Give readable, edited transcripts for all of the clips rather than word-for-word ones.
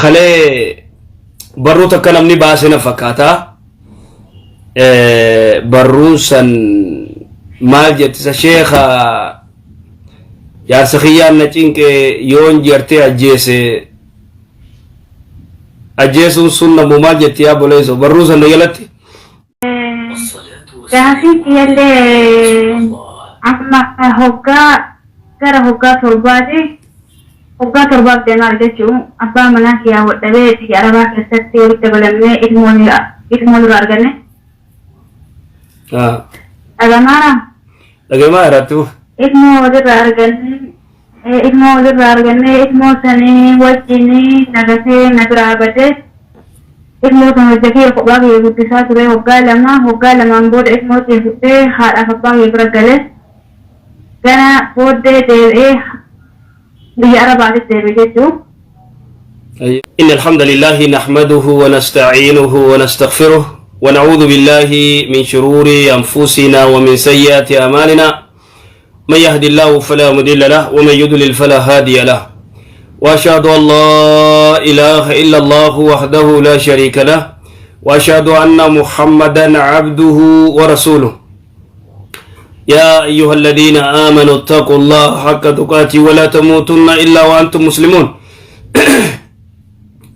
خلي برو تكلمني باسنا فكاتا بروسا ماجت شيخ يا سخيان نتينك يون جرتي أجيسون سنة مماجت يا بوليسو بروسا نيلتي Gaaffii kiyallee amma gara hoggaa torbaaf deemaa jechuun abbaa manaa kiyyaa wadhabee biyya arabaa keessatti walitti dabalamnee ilmoo dura arganne. Dhagamaa irrattu. Ilmoo walirraa arganne ilmoo sanii wajjin nagatee na biraa badee. Ilmoo kan hojjetee kophaa kee guddisaa ture waggaa lamaan booda ilmoo kee fuudhee haadhaaf abbaa kee bira galee gana booddee deebi'ee biyya arabaatti deebi'e jechuudha. إن الحمد لله نحمده ونستعينه ونستغفره ونعوذ بالله من شرور أنفسنا ومن سيئات أعمالنا من يهد الله فلا مضل له ومن يضلل فلا هادي له وأشهد أن لا إله إلا الله وحده لا شريك له وأشهد أن محمدا عبده ورسوله يا أيها الذين آمنوا اتقوا الله حق تقاته ولا تموتن إلا وأنتم مسلمون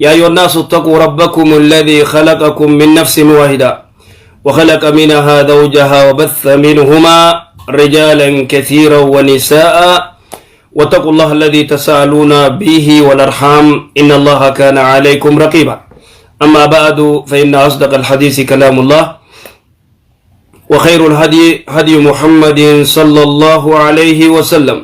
يا أيها الناس اتقوا ربكم الذي خلقكم من نفس واحدة وخلق منها زوجها وبث منهما رجالا كثيرا ونساء واتقوا الله الذي تساءلون به والأرحام إن الله كان عليكم رقيبا أما بعد فإن أصدق الحديث كلام الله وخير الهدي هدي محمد صلى الله عليه وسلم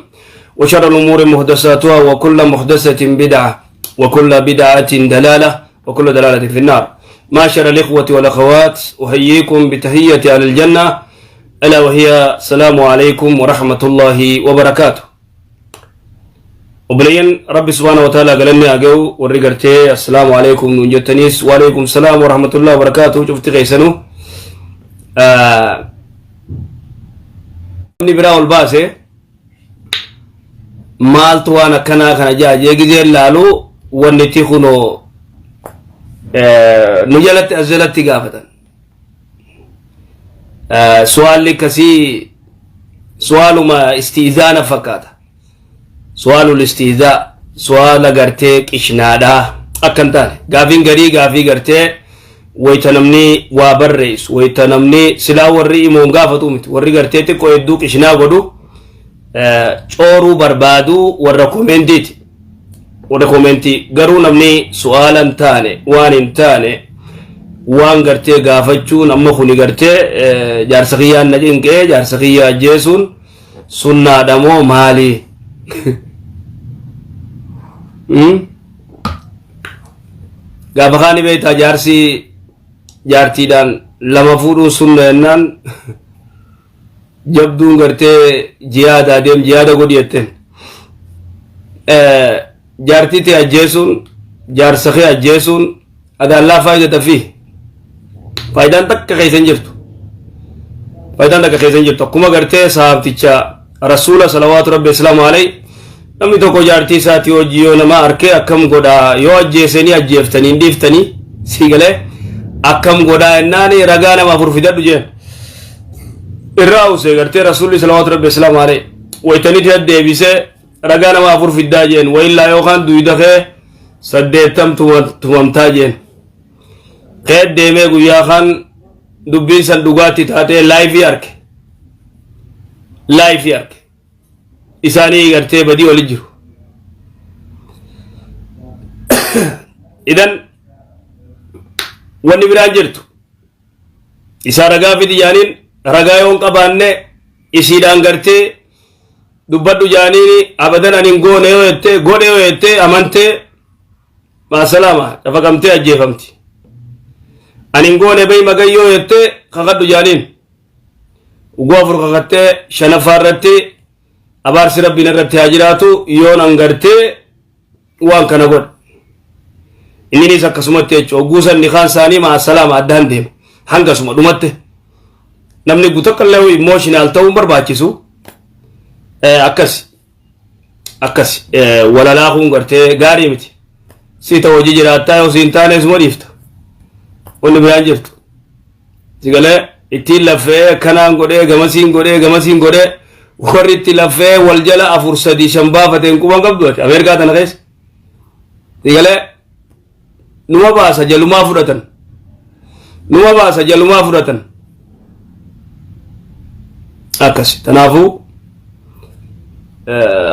وشر الأمور محدثاتها وكل محدثة بدعة وكل بدعة دلالة وكل دلالة في النار معاشر الإخوة والأخوات أحييكم بتحية أهل الجنة ألا وهي السلام عليكم ورحمة الله وبركاته. وبلين ربي سبحانه وتعالى قال لنا أجو ورجعتي السلام عليكم نجتنيس وعليكم السلام ورحمة الله وبركاته. شفت غيسنو نبرا والباسه مالت وانا كنا جا يجي لالو ونتي خنو نجلت أزلت قافة سؤال لي كسي سؤال ما استئذان فكاته سؤال الاستهزاء سؤال غرتك إشنادا أكنتان غافين غري غافي غرتي ويتنمني وابرئيس ويتنمني سلا ورّي إمون غافتو مت ورّي غرتي تكو يدوك إشنا ودو چورو بربادو ورّكومنتي غرو نمني سؤالا تاني وان تاني وان غرتي غافتشو نمخوني غرتي جارسخيان نجنكي جارسخيا جيسون سنة دمو مالي gaafa kaani beektaa jaartiidhaan lama fuudhuu sunna jennaan jabduun gartee jihaada adeem jihaada godhi jetteen jaartii ta'e ajjeesuun jaarsa kee ajjeesuun adaallaa faayidata fi faayidaan takka keessa hin jirtu akkuma gartee sahabticha rasuula salawaatu rabbi islaamu alayhi namni tokko jaartii isaati hojii yoo nama arkee akkam godhaa yoo ajjeesanii ajjeeftanii hin dhiiftanii sii galee akkam godhaa jennaani ragaa nama afur fidadhu jeen irraa usee gartee rasuulli salawaatu rabbi islaamu alayhi waytanii deebisee ragaa nama afur fiddaa jeen wayillaa yookaan duyda kee 8 tumamtaa jeen kee deemee guyyaa kan dubbiin san dhugaatti taatee laayifii arke isaanii gartee badii wali jiru idan wanni biraan jirtu isaa ragaa fidi jaaniin ragaa yoon qabaanne isiidhaan gartee dubbadhu jaaniin abadan anin goone yoo jette amantee maasalaama dafaqamtee ajjeefamti anin goone bay magan yoo jette kakadhu jaaniin uguu afur kakattee shanaffaa irratti abaarsi rabbiin irratti haa jiraatu yoon angartee waan kana godha inninis akkasumatti jechuudha ogguusan nikaan isaanii maasalaama addaan deema hangasuma dhumatte namni guutakkallee emotional ta'uun barbaachisu akkas walalaakuun gartee gaarii miti sita hojii jiraattaa yoo siin taane isuma dhiifta wanni biraan jirtu si galee ittiin lafee kanaan godhee gamasiin godhee warri itti lafee wal jala 4-3-5 baafateen quban qabdu ati Ameerikaa tana keessa si galee numa baasa jalumaa fudhatan akkas tanaafuu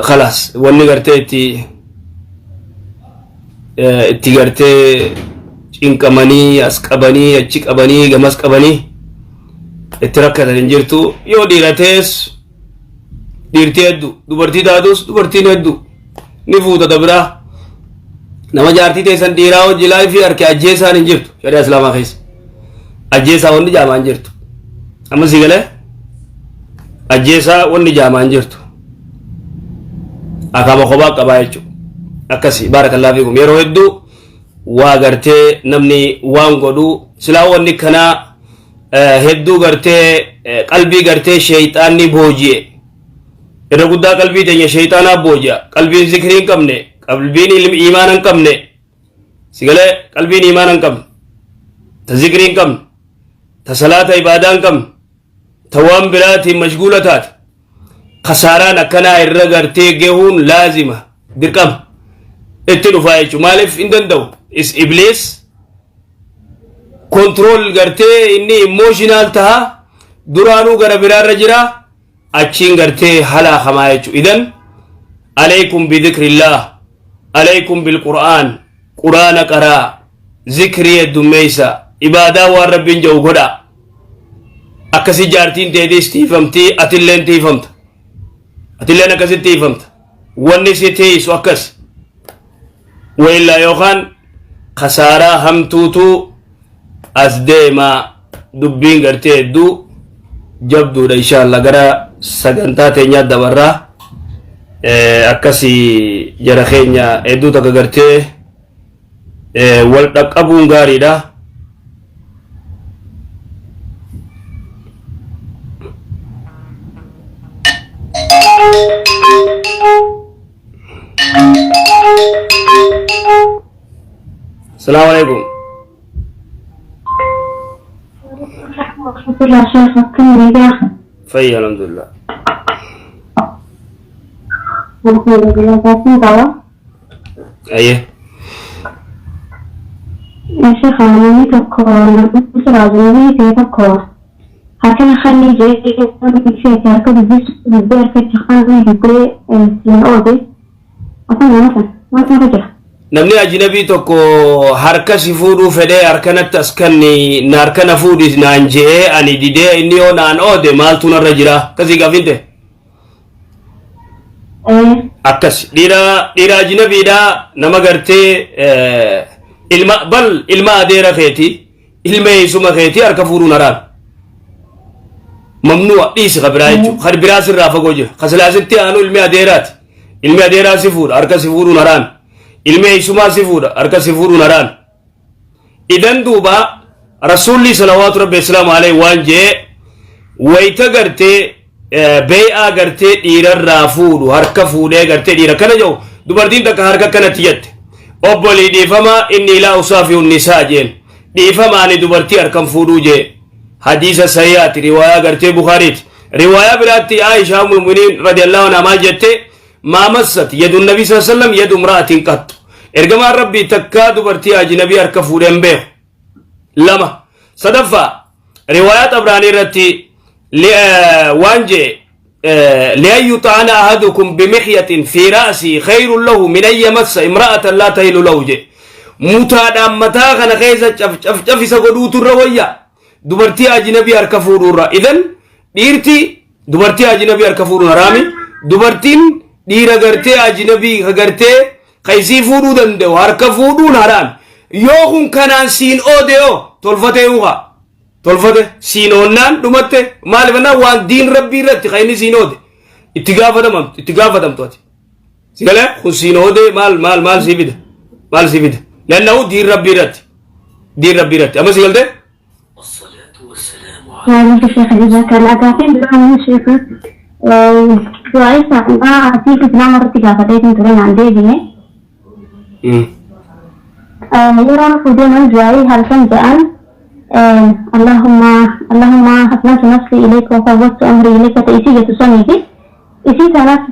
خلاص wanni gartee itti gartee cinqamanii as qabanii achi qabanii gamas qabanii itti rakkatan hin jirtu yoo dhiiratees dhiirtii hedduu dubartii taatus dubartiin hedduu ni fuutata biraa nama jaartii teessan dhiiraa hojii laayifii harkee ajjeesaan hin jirtu shari'a islaamaa keessa ajjeesaa wanni jaamaa hin jirtu amma si galee ajjeesaa wanni jaamaa hin jirtu akama kophaa qabaa jechuudha akkasii baarakallahu fiikum yeroo hedduu waa gartee namni waan godhu silaa wanni kanaa hedduu gartee qalbii gartee shayxaanni booji'e irra guddaa qalbii teenya shayxaanaa booji'a qalbiin zikrii hin qabne qalbiin iimaana hin qabne sigalee qalbiin iimaana hin qabne ta zikrii hin qabne ta salaata ibaadaa hin qabne ta waan biraatiin mashguula taate خساران أكنا الرجال تيجهون لازمة دركم اتنفايش مالف إندن دو إس إبليس كنترول قرتي إني إيموشنال تها درانو قرا برار رجرا أتشين قرتي حلا خمايش إذن عليكم بذكر الله عليكم بالقرآن قرآن قرا ذكري الدميسة إبادة والرب جو قدا أكسي جارتين تيديس تيفمتي أتلين تيفمت أتلين أكسي تيفمت ونسي تيس وأكس وإلا يوخان خسارة همتوتو أزديما دبين قرتي دو جبدو إن شاء الله قرا سجنتا تينيا دبرا أكسي جرخينيا إدو تكغرتي والدك أبون غاري دا السلام عليكم ورحمة الله شيخ كم يا أخي في الحمد لله أيه يا شيخ أنا نيتك بسرعة نيتي تكو هكذا خلي جاي في كاركو بيجي بالدار في تخاني بيجي الأوضي أصلا ما ترجع namni ajnabii tokko harka si fuudhuu fedhee harkanatti as kanni na harkana fuudhis naan je'ee ani didee inni yoo naan oode maaltu narra jira akkasii gaafinte akkas dhiira ajnabiidha nama gartee ilma adeera keeti ilma eessuma keeti harka fuudhuun haraam mamnu'a dhiisi kabiraa jechuudha kan biraa sirraa fagoo jira kaslaasitti aanu ilmi adeeraa si fuudha harka si fuudhuun haraam ilmi eessumaa si fuudha harka si fuudhuun haraam idan duuba rasuulli salawaatu rabbi islaamu alayhi waan jee wayta gartee bee'aa gartee dhiirarraa fuudhu harka fuudhee gartee dhiira kana jedhu dubartiin takka harka kanatti jette obbolii dhiifama inni laa usaafihu nisaa jeen dhiifama ani dubartii harkan fuudhuu jee hadiisa sayyaati riwaayaa gartee bukhaariiti riwaayaa biraatti aishaa mu'miniin radiyallahu anhaa maal jette ما مست يد النبي صلى الله عليه وسلم يد امرأة قط ارجما ربي تكا دبرتي اجنبي اركفودن به لما صدفة روايات ابراني رتي وانجي لأن يطعن أحدكم بمحية في رأسي خير له من أن يمس امرأة لا تهل له جي متادا متاغن خيزة شف سقدوت الروية دبرتي اجنبي اركفودن اذن ديرتي دبرتي اجنبي اركفودن رامي دبرتين dhiira gartee ajnabii gartee qaysii fuudhuu danda'u harka fuudhuun haraam yoo kun kanaan siin oodeo tolfatee uha tolfate siin oonnaan dhumatte maaliif annaa waan diin rabbii irratti qayni siin oode itti gaafatamtu ati sigalee kun siin oode maal sii fida lannahu diin rabbii irratti amma sigalte وعليك الشيخ جزاك الله خير دعاء الشيخ وعيسى أعطيك إسلام مرتي قافتين ترين عن ديجي يرون فدينا الجواري هل جاء اللهم أسلمت نفسي إليك وفوضت أمري إليك تأتي تصنيك إسي ثلاث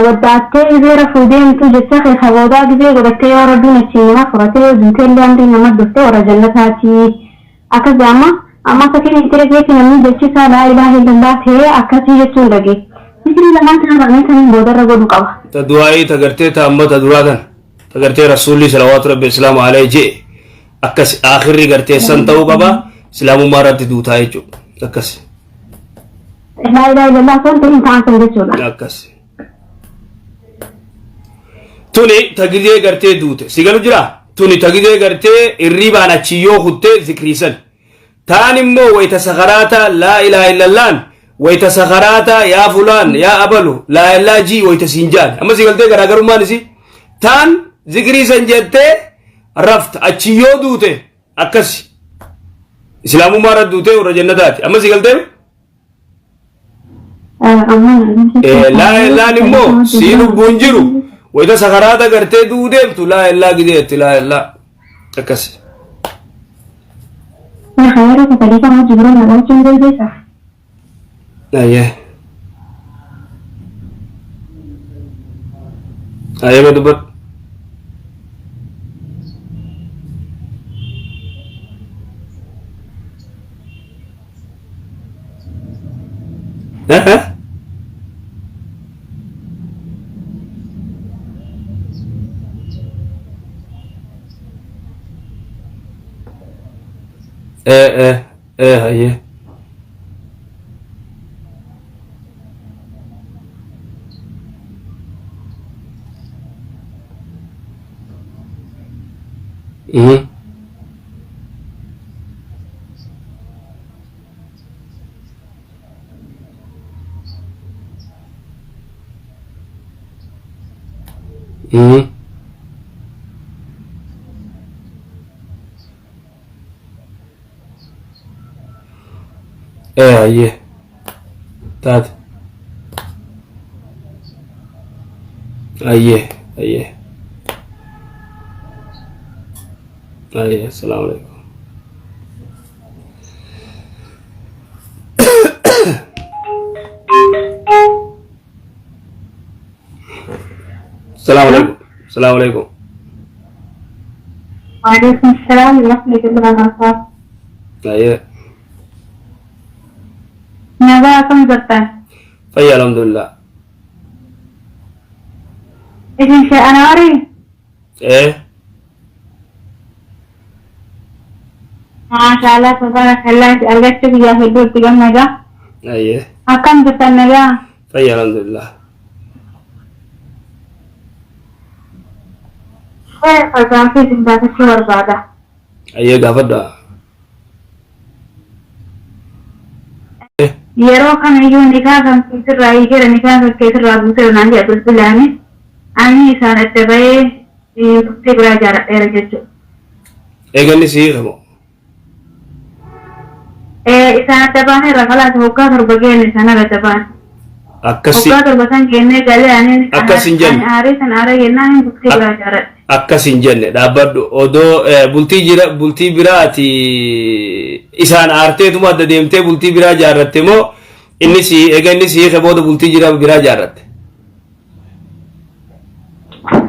ودعت غير فودين توجد سخي خوضا غير ودعت يا ربي نتينا فرتي زنتي اللي أمري نمد دفتي ورجلتاتي أكذا أما سكين إنترجيك نمي جيسا لا إله إلا الله هي أكذا يجون لغي مثل لما أنت نغنيت من بودر رغو نقوة تدعي تغرتي تأمت أدرادا تغرتي رسولي صلوات ربي السلام عليه جي أكس آخر غرتي سنتو قبا سلام مارات دوتا يجو أكس لا إله إلا الله كنت إنت عن سنجد أكس توني تغيدي غرتي دوتا سيغلو جرا توني تغيدي غرتي الريبانا چيو خطة ذكريسن تاني مو ويتسخراتا لا إله إلا الله ويتسخراتا يا فلان يا أبلو لا إلا جي ويتسينجان أما سيغلتي غراغرو مانسي تان ذكريسن جدتي رفت أچيو دوتا أكس إسلامو مارد دوتا ورجنة أما سيغلتي لا إلا نمو سينو بونجرو وإذا سخراتا غرتي دودم تو لا إلا قديت لا إلا أكس يا خيرك تليك ما جبرون هذا الجنة بيسا أيه أيه ما دبت ها ايه هي ايه ايه ايه تاد ايه ايه ايه السلام عليكم السلام عليكم السلام عليكم وعليكم السلام ورحمة الله وبركاته ايه ماذا كم زرتان؟ فيا الحمد لله إذن شيء أنا أري ايه ما شاء الله تبارك الله أرجعت بيا في البيت تجمع نجا ايه أكم زرتان نجا فيا الحمد لله فالكلام في زندات الشهر بعده ايه قافدا yeroo kamiyyuu nikaa kan keessirraa hiikera nikaa kan keessirraa buusee naan jedha bilbilaani ani isaan adda bahee turtii biraa jaaladheera jechuudha. eeganni sii qabo isaan adda baane irra kalaas hoggaa torba geenne isaan adda baane. akkasi hoggaa torba san geennee galee ani akkasin jenne aaree san aaree jennaan turtii biraa jaaladhe. akkasin jenne dhaabbadhu odoo bultii biraati isaan aarteetuma adda deemtee bultii biraa jaarratte moo inni si eeganni sii qabooda bultii biraa jaarratte.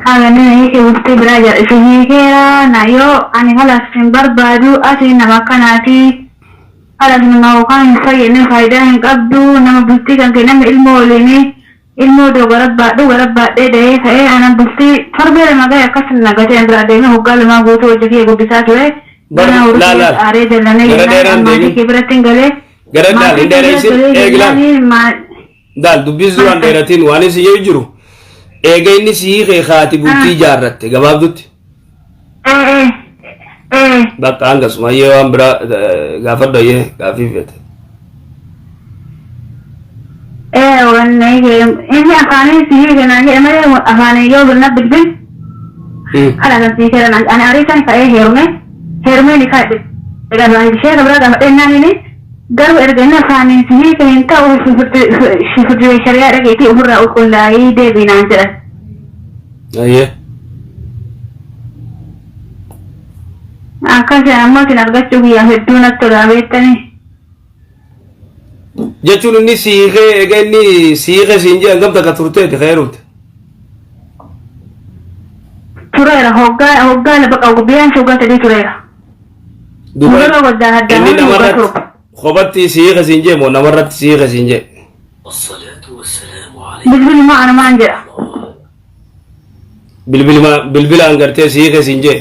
Haagani hiike bultii biraa jaarratte hiikeera na yoo ani halas hin barbaadu asii nama akkanaati halas nama yookaan hin fayyadne faayidaa hin qabdu nama bultii kan kee nama ilmoo waliini ilmoo doo garabbaadhee da'ee ta'ee ana bultii torbee lama ga'e akkas nagatee biraa deemee hoggaa lamaa guutuu hojii kiyya guddisaa ture. Bana urusii aaree jallanee jennaan maatii kee biratti hin galee. Garan daal hin dheeressin eeglaan daal dubbis duraan dheeratiin waan isi yoo jiru eega inni sii keekaati bultii jaarratte gabaabdutti. Bakka hangasuma yoo waan biraa gaafadhu ayyee gaafii feete. Inni afaanii sii kenaan jedhe malee afaanii yoo birna bilbil. Ala kan sii kenaan ani arii san ka'ee heerumee ni kaadhe. Egaa ishee kabira gaafadhennaan inni garuu erga inni afaanii sii kan ta'u shifirri shari'aa dhageetii ofirraa qulqullaa'ee deebiinaan jedhan. Ayyee. Akkasi ammatiin argachuu guyyaa hedduu natti tola beektanii. jechuun inni siikee egaa inni siikee siin jee hangam takka turteeti khayruuti. Tureera hoggaa lafa qabu biyyaan hoggaa sadii tureera. Dubaroo goddaa adda inni namarratti kophaatti siikee siin jee moo namarratti siikee siin jee. Bilbili maa maan jedha. Bilbilaan gartee siikee siin jee.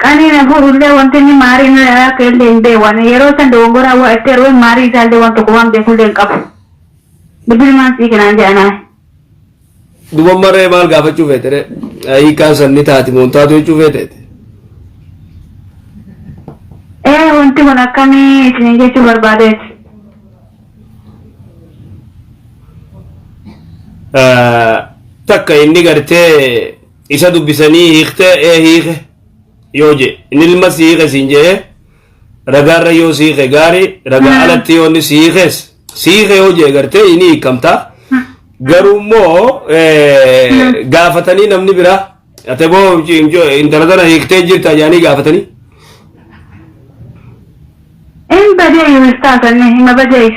Qanii na fuudhullee wanti inni maarii inni akka illee hin beewan yeroo san dogongora waa itti yeroo maarii isaallee waan tokko waan beekullee hin qabu. Bilbili maan sii kanaan jedhanaa. Duba maree maal gaafachuu feetere hiikaan sanni taati moontaatu jechuu feeteeti. Wanti kun akkamii isin jechuu barbaadeeti. Takka inni gartee isa dubbisanii hiikte hiike yoo je inni ilma hiike siin jee ragaarra yoo hiike gaarii ragaa alatti yoo inni hiike yoo je gartee inni hiikamta garuu immoo gaafatanii namni biraa ate boo intala tana hiiktee jirta jaanii gaafatanii. In badeeyu istaasanne hima badeeyu.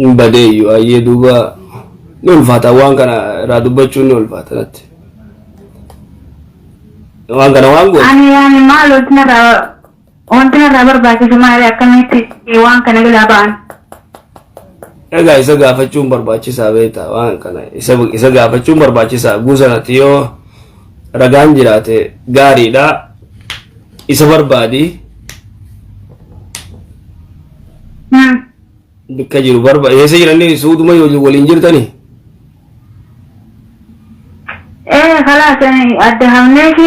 Badeeyu ayyee duuba ni ulfaata waan kana irraa dubbachuun ni ulfaata natti. Waan kana waan gooti. Ani maal wanti narraa barbaachisu maali akkamitti waan kana galaa ba'an. Egaa isa gaafachuun barbaachisaa beektaa waan kana isa gaafachuun barbaachisaa guusanatti yoo ragaan jiraate gaariidha isa barbaadi. Bikka jiru eessa jiranii suutuma yoo waliin jirtanii. Khalaas adda hamnee fi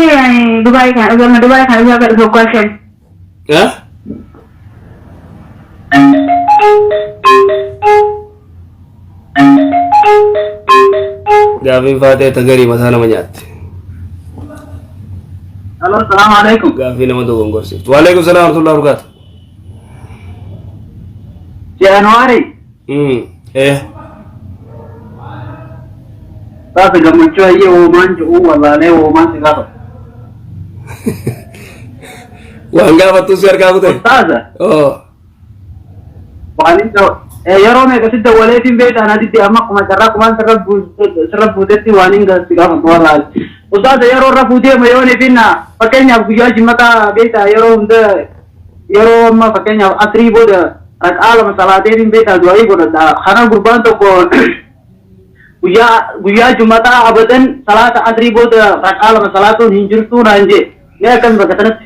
Dubaay kan dhugaa dhugaasan. Gaafiin faatee tagarii mataa nama nyaatti. Halo, assalamu alaikum. Gaafii nama dogongorsiiftu. Wa alaikum salaam wa rahmatullahi wa barakatuh. Januari. Sasa gammachuu hayyee uumaan ji'uu wallaalee uumaan si gaafa. Waan gaafattuu si harkaa kutee? Ustaaza. Waan yeroo meeqa si dawwaleetiin beektaa naditti amma akkuma carraa kumaan sirra buutetti waan hin si gaafatu wallaalee. Ustaaza yeroo irra fuutee mayoonii finna fakkeenyaaf guyyaa jimmataa beektaa yeroo hunda yeroo amma fakkeenyaaf asrii booda raqaa lama salaateetiin beektaa du'aayii godhadha. Kana gurbaan tokko guyyaa jummataa abadan salaata asrii booda raqaa lama salaatuun hin jirtuu naan jee mee akkam bakka sanatti.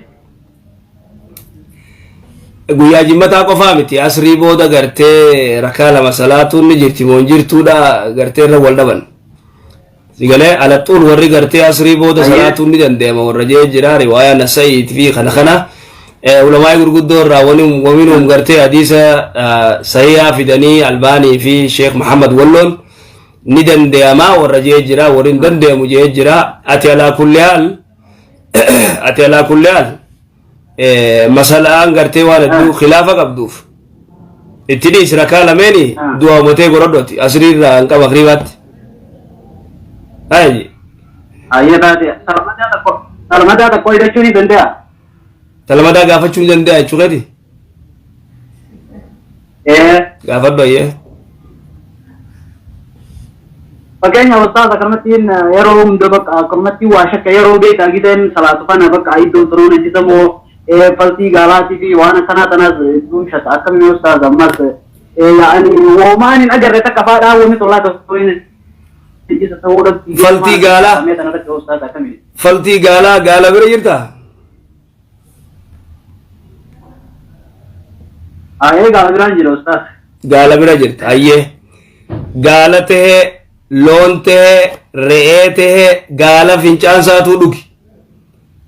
Guyyaa jimmataa qofaa miti asrii booda gartee rakaa lama salaatuun ni jirti moo hin jirtuudha gartee irra wal dhaban. Sigalee alaxuun warri gartee asrii booda salaatuun ni dandeema warra jee jira riwaayaa Nasa'iit fi kana ulamaa gurguddoo irraa waminum gartee hadiisa sahihaa fidanii Albaanii fi Sheekh Muhammad Walloon ni dandeema warra jee jira warri hin dandeemu jee jira ati alaa kulli haal masalaan gartee waan hedduu khilaafa qabduuf itti dhiis rakaa lameeni du'a motee godhodhoti asrii irraa hin qaba akriibaatti. Ayyee taate salmadaa tokko hidhachuu ni danda'a. Salmadaa gaafachuu ni danda'a jechuudha. Gaafadhu ayyee. Fakkeenya ustaaza akkamittiin yeroo hunda bakka akkamittiin waa shakka yeroo beekaa gitan salaatu kana bakka iddoo turuun hojjetamoo faltii gaalaatii fi waan akkanaa tanas duumshata akkamiin ustaaza ammas yaa'ani woomaan hin agarre takka faadhaa woonni tollaa tokkoon faltii gaalaa gaala bira jirta? Gaala biraan jira ustaaz. Gaala bira jirta ayyee gaala tahee loon tahee re'ee tahee gaala fincaan isaatuu dhugi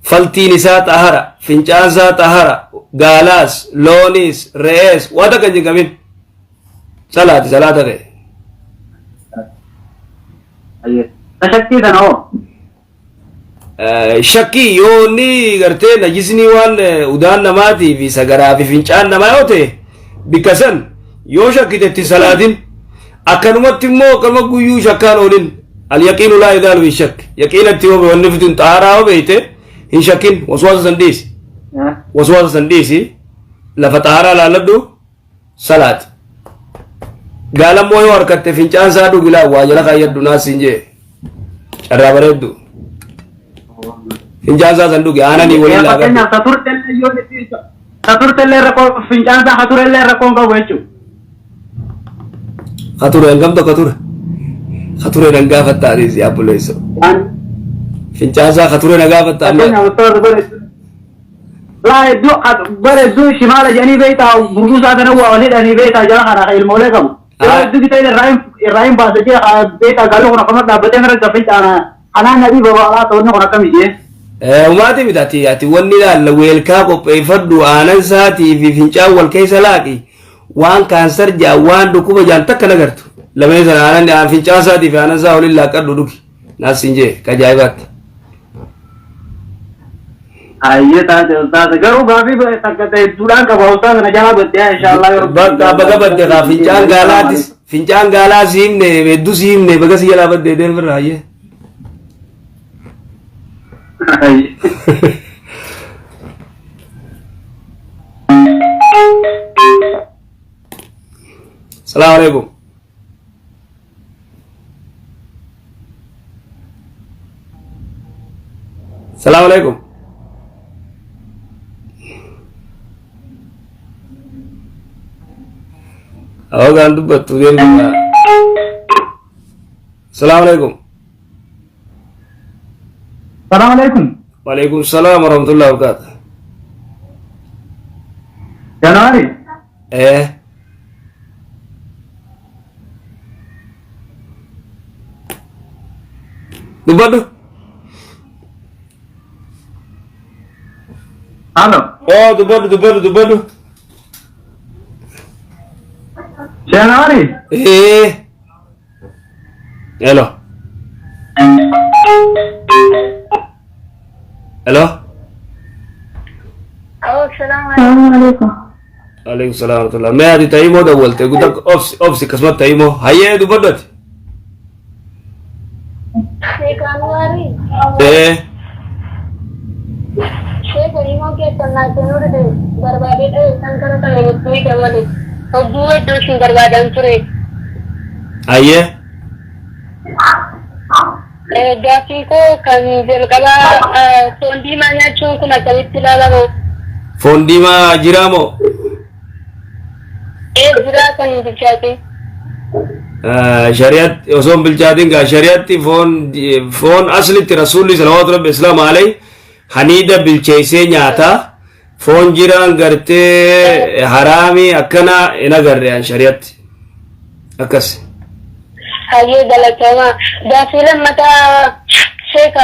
faltiin isaa xahara fincaan isaa xahara gaalaas looniis re'ees waan akka hin jinqabin salaata ta'e. Shakkii kana hoo? Shakkii yoo inni gartee najisni waan udaan namaatii fi sagaraa fi fincaan namaa yoo ta'e bikka san yoo shakkitetti salaatin akkanumatti immoo kalma guyyuu shakkaan oolin al-yaqiinu laa yadaalu bishakk yaqiinatti yoo wanni fitun xaaraa yoo beeyte hin shakkin waswaasa san dhiisi waswaasa san dhiisi lafa xaaraa laalladhu salaat gaalammoo yoo harkatte fincaan isaa dhugilaa waa jala kaayyaddu naasiin jee carraa bareeddu fincaan isaa san dhugi aananii waliin laagaddu Katurtellee rakkoo fincaan isaa katurellee rakkoon qabu jechuudha. Kature hangamtu kature nan gaafatta adiis yaa buleessa fincaan isaa kature na gaafatta amma laa hedduu bareedduu shimaala jedhanii beektaa burguusaa kana waa wal hidhanii beektaa jala kana ilmoolee qabu. Yeroo hedduu bitee irraa hin baase jee beektaa gaalli kun akkuma dhaabbatee mara gaffi caana kanaan nabii babaalaa ta'uun kun akkami jee. Umaati bitati ati wanni laalla weelkaa qopheeffadhu aanan isaatii fi fincaan wal keessa laaqi waan kaansar jaa waan dhukkuba jaan takka nagartu lamee sana aanan fincaan isaatii fi aanan isaa waliin laaqadhu dhugi naasiin jee kajaa'ibaatti. Ayyee taate garuu gaafii takka ta'e duudhaan qaba hawwasaa kana jalaa baddee inshaallah yeroo baga badde kaa fincaan gaalaatis fincaan gaalaa siimne hedduu siimne baga si jalaa baddee deemirra ayyee. السلام عليكم السلام عليكم أوه عندو بتوين السلام عليكم السلام عليكم وعليكم السلام ورحمة الله وبركاته جناري إيه دبادو الو دبادو جناري إيه hello hello السلام عليكم. عليكم السلام ورحمة الله ما هذه تايمو دولت قلت لك أوفسي كسمت تايمو هيا دبادت शेख अनुवारी إيه शेख रीमो के तन्ना चुनुर दे बर्बादे दे संकर का एक कोई देवले और दुए दो सिंगर बादन चुरे هيا गाफी को कंजल कला सोंदी मान्या चुन को ना कवित लाला वो فوندي ما جرامو बुरा kan बिचाते شريعة وصوم بالجادين قال شريعتي فون أصلي رسولي صلى الله عليه وسلم عليه حنيدة بالشيسين ياتا فون جيران قرتي حرامي أكنا إنا قريان شريعتي أكس हाये गलत है वहाँ जाफिला मता शेख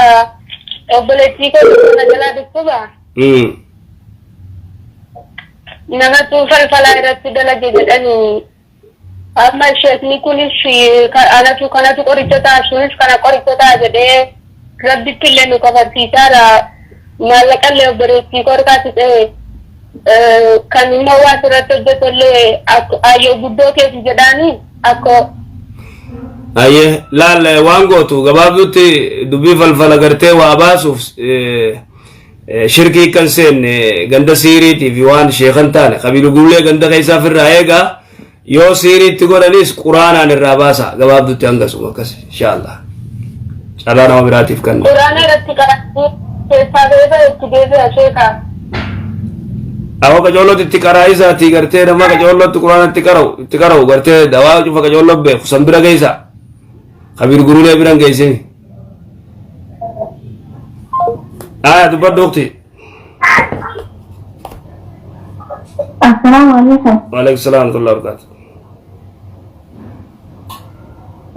बलेटी को नजला दिखोगा नगा तू फल रत्ती दला के जडनी amma shekni kunis anatu kanatu qoritota sunis kana qoritota jedhe rabbitti illee nu kafarsiisaadha maallaqallee obboleettii korkaati ta'e kan immoo waan irratti hojjetollee ayyoo guddoo keessa jedhaani akko ayyee laal waan gootu gabaabdutti dubbii falfala gartee waa baasuuf shirkii kan seenne ganda siiriitii fi waan sheekan taane qabiilu gullee ganda keessaa firraa eegaa yoo siiriitti godhanis quraanaan irraa baasa gabaabdutti hangasuma akkas inshaallah calaa nama biraatiif kan quraana irratti qara'anii keessaa beeka itti deebi'a sheekaa awo qajoollotti itti qaraa isaatii gartee nama qajoollotti quraana itti qara'u gartee dawaa cufa qajoollo beeku san bira geessa qabiil gurulee biran geessini dubbadhu ukti السلام عليكم. وعليكم السلام ورحمة الله وبركاته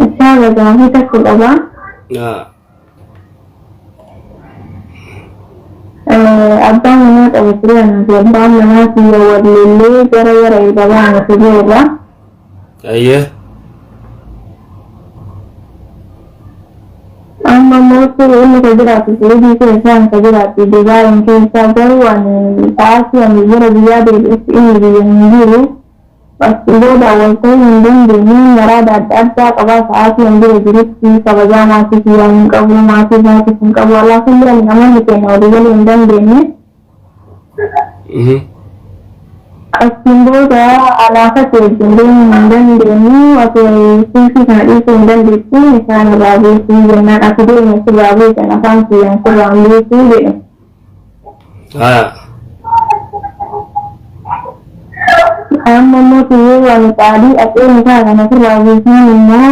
الشهادة جماهيتك الأذان أبان منات أبو سريان أبان منات يوال اللي جرى يرى الأذان سجيرة أيه أما موصل إنه كجرات سيدي كيسان كجرات بداية كيسا جروان تاسي أن يجرى بيادة الإسئلة بيجيرو Booda wantoonni hin dandeenye maraada adda addaa qabaa sa'aatii hanga jirutti kabajaa maatii kiyyaa hin qabu maatii maatii hin qabu walaa fuuldura namoonni keenya walii galuu hin dandeenye. Achiin booda alaafa wajjin deemuu hin dandeenye osoo suufii kana dhiisuu hin dandeessu isaan irraa beekuu jennaan ati deemee sirraa beekan afaan kiyyaan sirraa hin beekuu jedhe. Amma mootii waan taadii aqeen isaa kana sirraa beeknaan immoo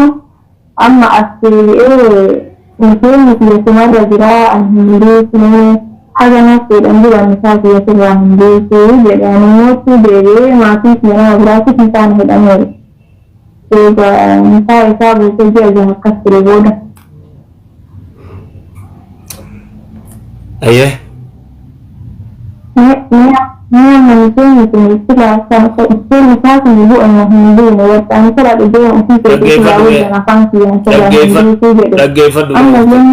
amma as ta'ee miseenni keessumarra jira hin beekne haga nafteedhaan jiran isaa keessurraa hin beekuu jedhanii mootii deebi'ee maatii kiyyaa biraatti isaan jedhameera. Egaa isaa buusee ji'a jaha akkas ture booda. Ayyee. Miseenni kun istilah istilah isaa kun bu'an hin beekne waxtaan sirraa dhugee ofii keessatti raawwatan afaan kiyyaan sirraa hin beekuu jedhe. Dhaggeeffadhu.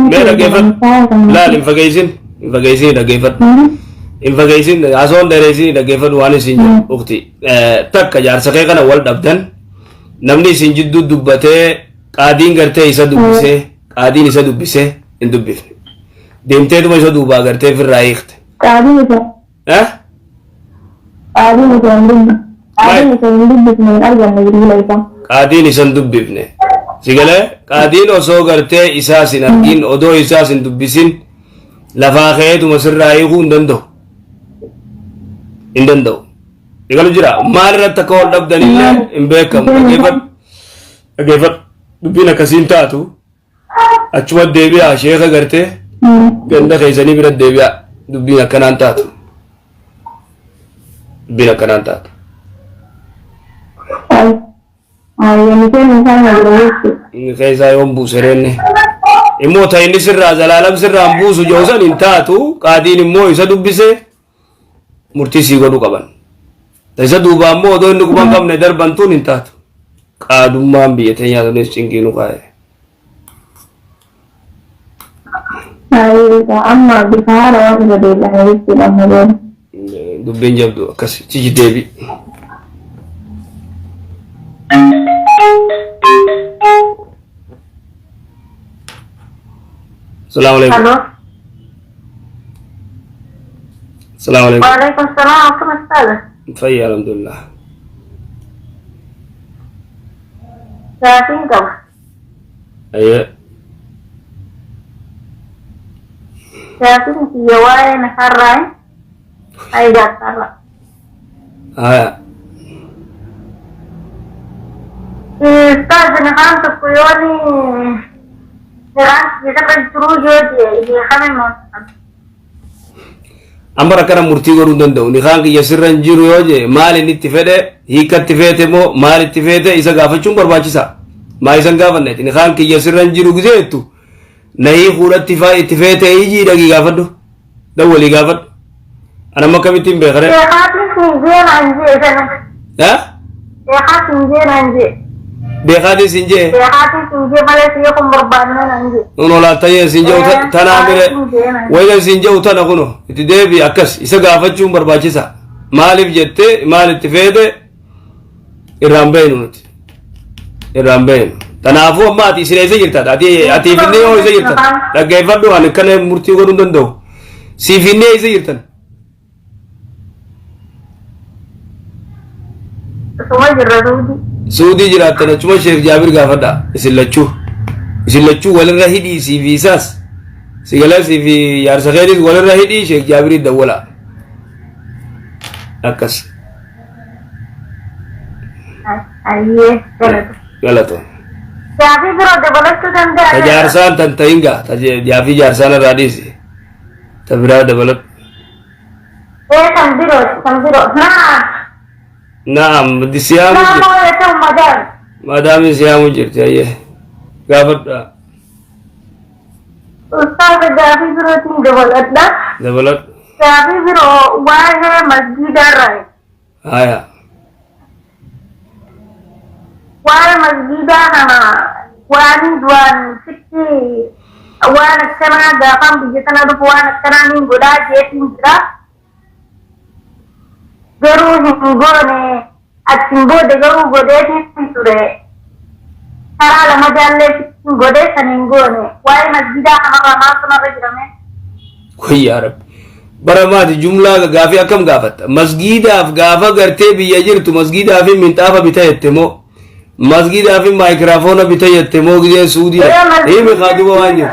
Mee dhaggeeffadhu. Laal hin fageessin. Hin fageessin dhaggeeffadhu. Hin fageessin haasawwan dheeressin dhaggeeffadhu waan isin jedhu ukti. Takka jaarsa kee kana wal dhabdan namni isin jidduu dubbatee qaadiin gartee isa dubbisee qaadiin isa dubbisee hin dubbifne. Deemteetuma isa duubaa gartee firraa hiikte. Qaadiin isa. Qaadiin isa hin dubbifne. Qaadiin isa hin dubbifne hin arganne bilbila isaa. Qaadiin isa hin dubbifne. Sigalee qaadiin osoo gartee isaas hin argin odoo isaas hin dubbisin lafaa ka'eetuma sirraa hiikuu hin danda'u. Hin danda'u. Egalu jira maal irratti akka wal dhabdanillee hin beekamu. Dhaggeeffadhu. Dubbiin akkasiin taatu achuma deebi'aa sheeka gartee ganda keessanii bira deebi'aa dubbiin akkanaan taatu. Dubbiin akkanaan taatu. Keessaa yoon buuse reenne. Immoo ta'inni sirraa zalaalam sirraan buusu joosan hin taatu qaadiin immoo isa dubbisee murtii sii godhu qaban. Isa duubaa immoo odoo inni quban qabne darbantuun hin taatu. Qaadummaan biyya teenyaa sunis cinqiinu kaa'e. Amma bifa haala waan irra deebi'an jechuudha amma booda. Dubbiin jabdu akkas cichi deebi. Assalamu alaikum. Halo. Assalamu alaikum. Waalaikumsalam. Apa masalah? Fayya alhamdulillah. Saya tinggal. Ayo. Saya tinggal di Jawa negara. Saya Jakarta. Aya. Kita dengan sekuyoni. Dengan kita kan terus jadi. Ini kami mau. Ambara kana murtii godhuu danda'u ni kaan kiyya sirra hin jiru yoo jee maal inni itti fedhe hiika itti feete moo maal itti feete isa gaafachuun barbaachisa maa isan gaafanneeti ni kaan kiyya sirra hin jiru gizeettu na hiikuudhatti itti feete ijii dhagii gaafadhu dawwalii gaafadhu anamma akkamittiin beekare beekaatii sin jee nuno laatayee sin jeu tanaa mire wayna sin jeu tana kuno itti deebi akkas isa gaafachuun barbaachisa maaliif jette maal itti feete irraan beenu nuti irraan beenu tanaafuu amma ati isin eessa jirta ati finne yoo isa jirtan dhaggeeffadhu ani kana murtii godhuu danda'u si finne eessa jirtan Suudii jiraattan achuma Sheek Jaabir gaafadha isin lachuu walirra hidhii si fi isaas si galee si fi yaarsa keetis walirra hidhii Sheek Jaabirii dawwala akkas galato tajaarsaan tan ta'inga jaafii jaarsaan irraa dhiisi ta biraa dabalatu Naam, di siamu madam siamu jirti ayye gaafadha Ustaz Jafi biro tin dabalat Jafi biro wahe masjid rai aya wahe masjid na wani duan sikki wana kana gafam bijatana du wana kana ni goda je tinjra Guru hingone achiin booda garuu godeetiin ture karaa lama jaallee godee saniin goone waa'ee masjidaa kanarraa maaltu narra jirame. Wayyaa rabbi. Bara maati jumlaa gaafii akkam gaafatta? Masgiidaaf gaafa gartee biyya jirtu masgiidaaf minxaafa bita jette moo? Masgiidaaf maayikiraafoona bita jette moo gidee Suudii? Himi kaatuba waan jiru.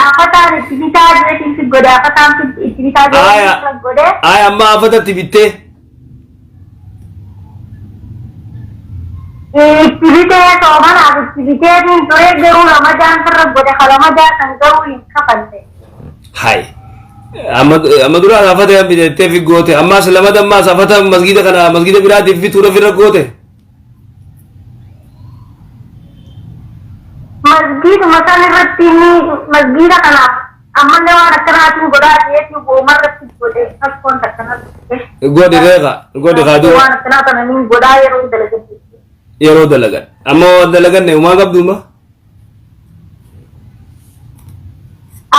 Afataan itti bitaa jeetiin godhe afataan itti bitaa jeetiin godhe. Aya amma afatatti bittee? Itti bitee soomanaaf itti biteetiin ture garuu ramadaan irra godhe ramadaan kan garuu hin kafalle. Hai. Amma duraan afata yan bitettee fi goote ammaas lamada ammaas afata masgiida kana masgiida biraatiif bituudha firra goote. Masgiiduma san irratti masgiida kanaaf ammallee waan akkanaatiin godhaa jeetiin uumarratti godhe akkoon akkanatti. Godhi reeqa godhi kaaduu. Waan akkanaa kana niin godhaa yeroo dalagan. Yeroo dalagan amma waan dalaganne uumaa qabduuma.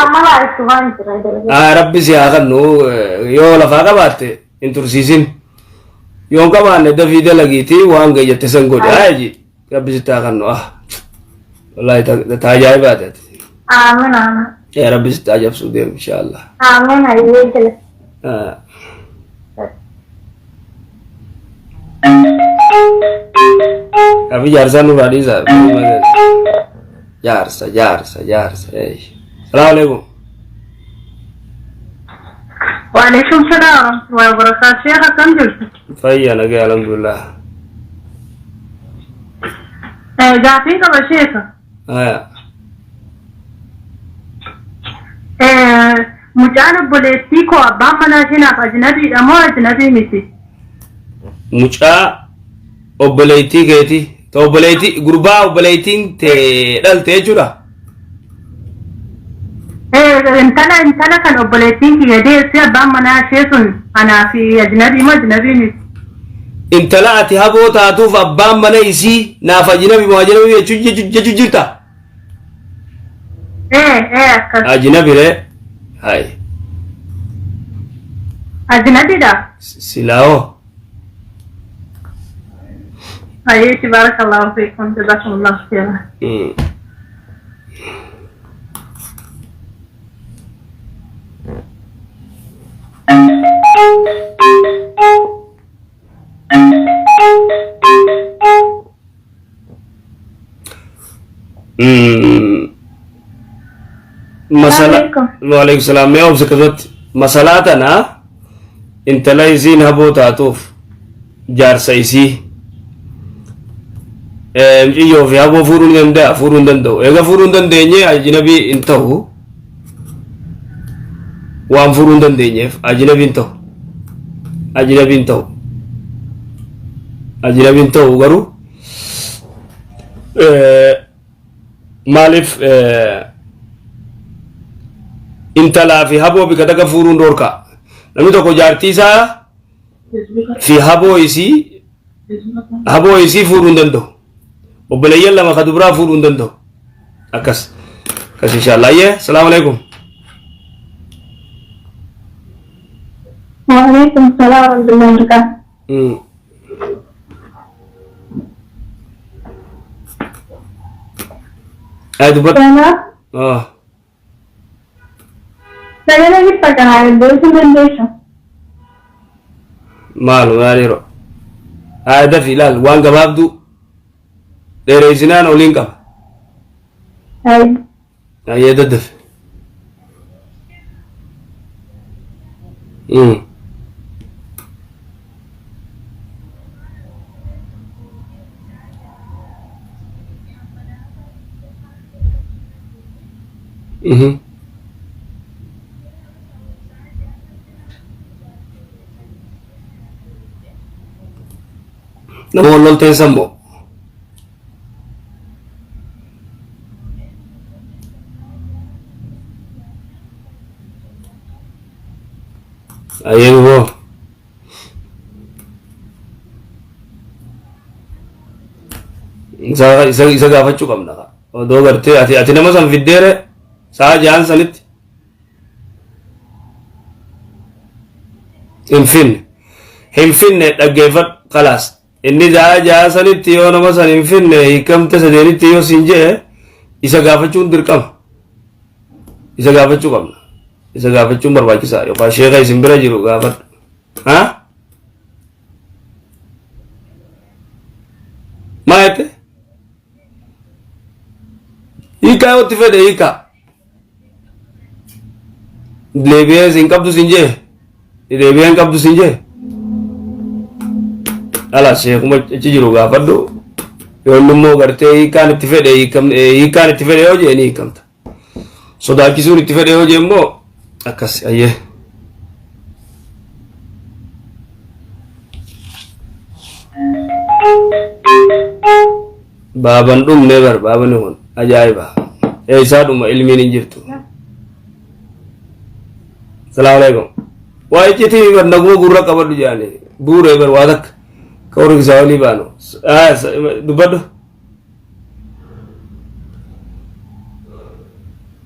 Amma laalitti waan jira dalagan. Rabbi si haa kannu yoo lafaa qabaatte hin tursiisin. Yoon qabaanne dafii dalagiiti waan gayyatte san godhe aji rabbi si haa kannu wallahi taajaaibaa taate. Aamin aamin. Ya rabbi si taajabsuu deemu inshaallah. Aamin ayyee jala. Tapi jaarsa nu radisa. Jaarsa. Assalamualaikum. Waalaikumsalam warahmatullahi wabarakatuh. Syekh akkam jirtu? Fayya nagaa alhamdulillah. Gaafii qaba sheekha. Mucaan obboleettii koo abbaan manaa isheenaaf ajnabiidha moo ajnabii miti? Mucaa obboleettii keeti. Ta obboleettii gurbaa obboleettiin tee dhalte jechuudha. Intala kan obboleettiin kiyya deessi abbaan manaa ishee sun anaa fi ajnabii moo ajnabii miti? Intala ati haboo taatuuf abbaan mana isii naaf ajnabi moo ajnabi jechuu jirta? Akkas. Ajnabi ree? Hai. Ajnabiidha? Silaawoo. Ayyee barakallahu fiikum jazakumullahu khairan. Waalaikumsalam. Mee obsa keessatti masalaa tana intala isiin haboo taatuuf jaarsa isii mucayyoo fi haboo fuudhuu ni danda'a fuudhuu hin danda'u. Egaa fuudhuu hin dandeenye ajnabii hin ta'u waan fuudhuu hin dandeenyeef ajnabii hin ta'u. Ajnabii hin ta'u garuu maaliif intalaa fi haboo bika daga fuudhuun dhorka. Namni tokko jaartii isaa fi haboo isii fuudhuu hin danda'u. Obboleeyyan lama ka dubraa fuudhuu hin danda'u. Akkas inshallah. Ayyee salaamu alaikum. Waalaikumsalam warahmatullahi wabarakatuh. Ay dubat. Saya lagi pakai dokumentation. Malu maaliiro. Ada filal waan gabaabdu dheereysinaan oliin qaba. Ayyee daddaf. Namoonni lolteen sammoo. Ayyee boo. Isa gaafachuu qabna. Odoo gartee ati nama san fiddeere sa'a ja'an sanitti. Hin finne dhaggeeffadhu خلاص إني جاء سنتي يوم مثلا فين كم تسدينتي يوم سنجة إذا قافتشون دركم إذا قافتشون إذا قافتشون برباكي ساري فاشيخ يسمى برجلو قافت ها ما يته إيكا وتفيد إيكا ليبيا سينكابدو سنجة ليبيا سينكابدو سنجة ala sheekh kuma jiru ga faddo yollu mo garte ikan tifede ikan tifede oje ni kamta so da kisuri tifede oje mo akas aye baban dum never baban hon ajaiba isa dum ilmi ni jirtu assalamu alaikum wa ikiti bar nagu gurra kabadu jani bure bar wadak كورك زاولي بانو دبدو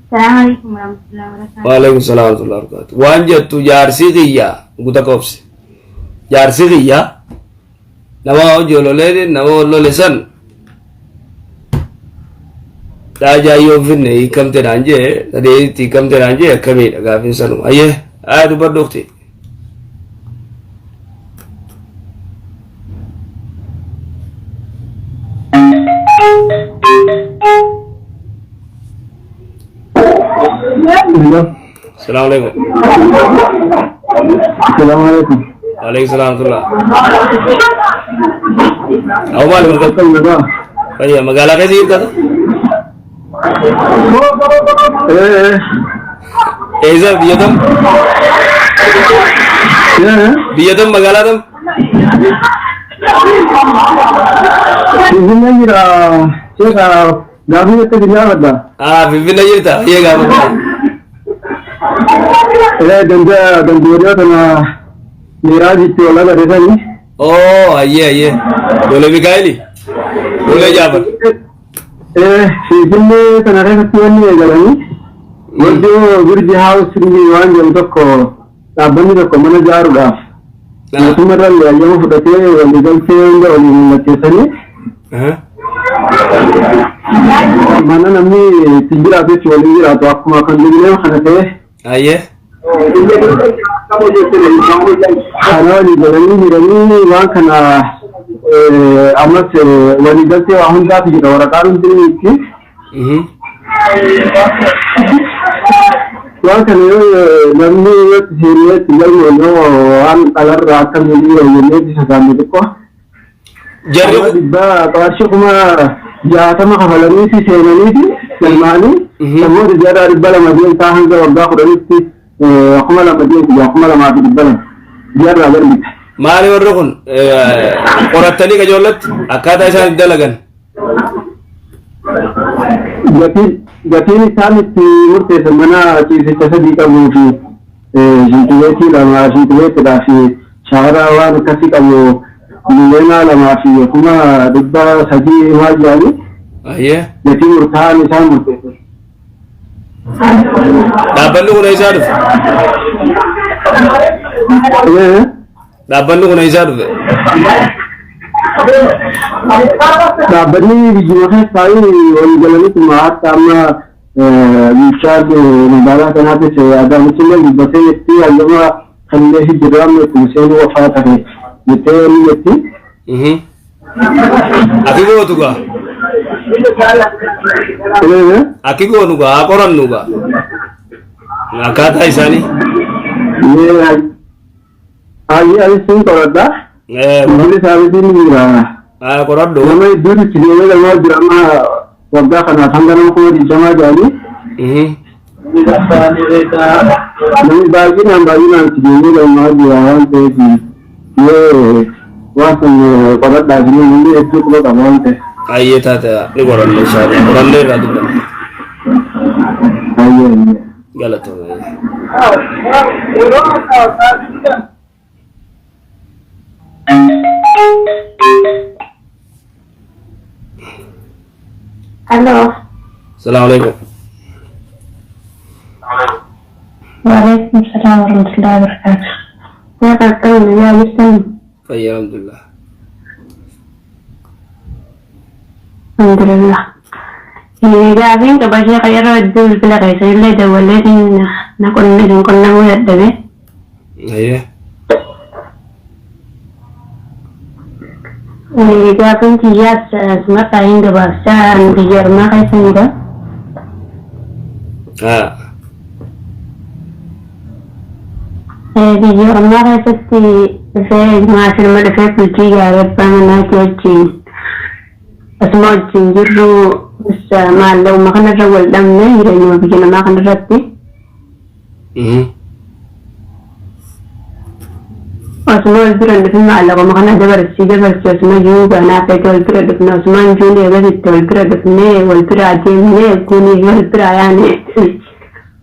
السلام عليكم ورحمة الله وبركاته. وعليكم السلام ورحمة الله وبركاته. وانجت جارسي غيا غوتا كوبس جارسي غيا نما جولو لين نما ولو لسن دا جايو فين يكم ترانجه تدي تيكم ترانجه كمي غافين سنو ايه دبدوختي السلام عليكم. السلام عليكم. وعليكم السلام ورحمة الله. أو مالك مقال؟ أيه مقالة كذي كذا. إذا بيدم. بيدم مقالة دم. Ini kira siapa gabi itu dinyala dah. Bibi najirta, iya gabi. Dan dia tengah miraj itu orang ada sana. Oh, iya. Boleh Mikaeli. Boleh Jafar. Sini tengah ada tuan ni jalan ni. Waktu Burj House ni wan jam tu ko, abang ni ko mana jaru dah. Semua orang yang foto tu yang dijual tu orang macam sana. Mana namni tinggi ada coli ada aku makan dulu ni mana tu? Ayah. Kalau di jalan ni wang kena amat wanita tu ahun dah kita orang karun tu ni. Wang kena namni serius tinggal ni orang kalar rakan ni ni sedang ni ko. Jadi kalau cuma jasa mah kalau ni si saya ni Salmani, semua dijara di bala Madinah tahan ke warga Quran ni, aku malah Madinah, aku malah mati di bala. Jara agar ni. Mari warukun, orang tadi kajolat, akada saya dalagan. Jadi ni kami ti murte semana ciri ciri di kamu si, situasi lama situasi terakhir, syarawan kasih kamu. Nilainya lama sih, cuma dibba saji wajib ni. Iya. Jadi uruthan insan murte. Dapat lu kena isar. Dapat lu kena isar. Dapat ni dijumpai sekali orang jalan itu mahat sama isar di negara kenapa saya ada muslim di bawah itu agama kandeh hijrah itu saya wafat hari. Itu ni. Aku go tu ga. Aku go tu ga. Aku orang tu ga. Nakata isani. Ayah sih kalau dah. Boleh sahaja ni lah. Korang do. Nama itu di sini kalau drama warga kan sanggaran ko di jama jadi. Nama bagi nanti sini kalau dia orang tu ye wasan kalau dah sini ni itu kalau kamu tu. Ayah tata, ni korang le sah. Korang le ratu dah. Ayah. Galat tu. Halo. Assalamualaikum. Waalaikumsalam warahmatullahi wabarakatuh. Ya kata ya Ustaz. Baik, alhamdulillah. Alhamdulillah. Gaafin qabashee yeroo hedduu bilbila keessa illee dawwallee na qunnamuu dadhabe. Gaafin kiyyaas maqaa hin gabaabsaa biyya ormaa keessa jira. Biyya ormaa keessatti dhufee maasirma dhufee bultii gaarii abbaa manaa wajjin asuma wajjin jirru maallaquma kanarra wal dhabne jireenyuma biyya namaa kanarratti. Asuma wal bira dhufne maallaquma kana dabarsii asuma jiru ganaa feete wal bira dhufne asuma jiru eegasitti wal bira dhufne wal bira adeemne kunii wal bira yaane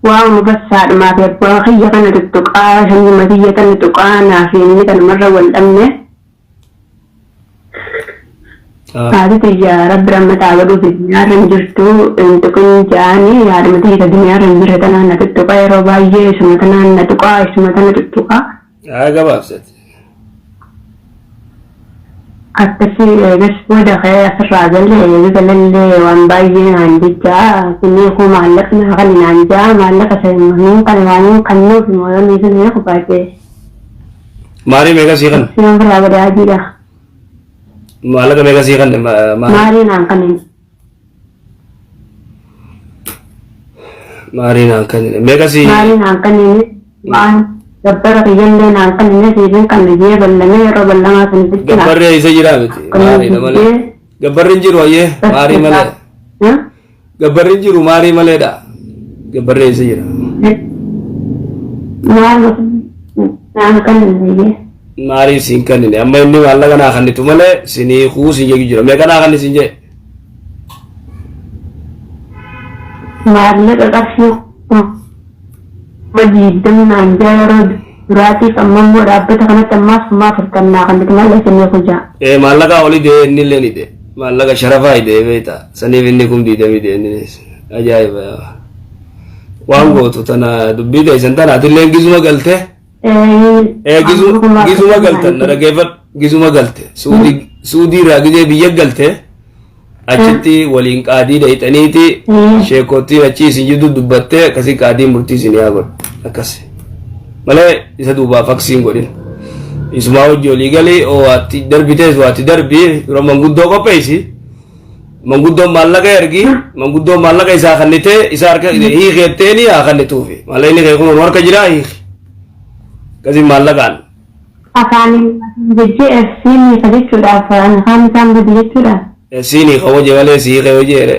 waan mubassaadhumaa fi abbaa kiyya kana tuttuqaa shanyuma kiyya kana tuqaa naafi inni kanumarra wal dhabne. Haati tiyya rabbi rammataa godhuuf duniyaarra hin jirtu tuqin jaani yaaduma tiyya duniyaarra hin jirre tanaan na tuttuqaa yeroo baay'ee isuma tanaan na tuqaa isuma tana tuttuqaa. Gabaabsate. Akkasii eegas booda ka'ee asirraa galee galallee waan baay'ee naan jechaa kunneen koo maallaqna kan naan jaa maallaqa seenanii kan waan kannuuf mooyonni sun yoo baay'ee. Maarii meeqa sii kan? Siyan firaa badaa jira. Maallaqa meeqa sii kan? Maarii naan kanin. Maarii naan kanin meeqa sii? Maarii naan kanin waan gabbara kiyyallee naan kanin siisin kan biyya ballamee yeroo ballamaa sun jira. Gabbarri isa jira miti. Maarii malee. Gabbarri hin jiru wayyee maarii malee. Gabbarri hin jiru maarii maleedha. Gabbarri isa jira. Naan kanin wayyee. Maarii siin kannine amma inni maallaqa naa kannitu malee sinii kuu siin jedhu jira meeqa naa kanni siin jee? Maallaqa qarshii majiiddam naan jaa yeroo duraatiif amma immoo dhaabbata kanatti ammaaf furtan naa kannitu malee sinii kujaa. Maallaqa oli dee inni illee ni dee maallaqa sharafaa idee beektaa saniif inni kun diidamii dee innis ajaa'iba waan gootu tana dubbii teessan tanaatillee gizuma galtee. Gizuma galtan dhaggeeffadhu gizuma galte suudii irraa gizee biyya galte achitti waliin qaadii dhayxaniiti sheekottiin achi isin jidduu dubbattee akkasii qaadiin murtii isin yaa godhu akkasi malee isa duubaa faksiin godhin isumaa hojii olii galee waatti darbitees waatti darbii yeroo manguddoo qopheessi manguddoon maallaqa ergi manguddoon maallaqa isaa kannitee isa harka hiikeettee ni haa kannituufi maallaqni inni kee kun harka jiraa hiiki. Kasi mallakan. Afaan jechuudha siinii ka jechuudha afaan isaan gadi jechuudha. Siinii ka hojii malee sii ka hojii jedhe.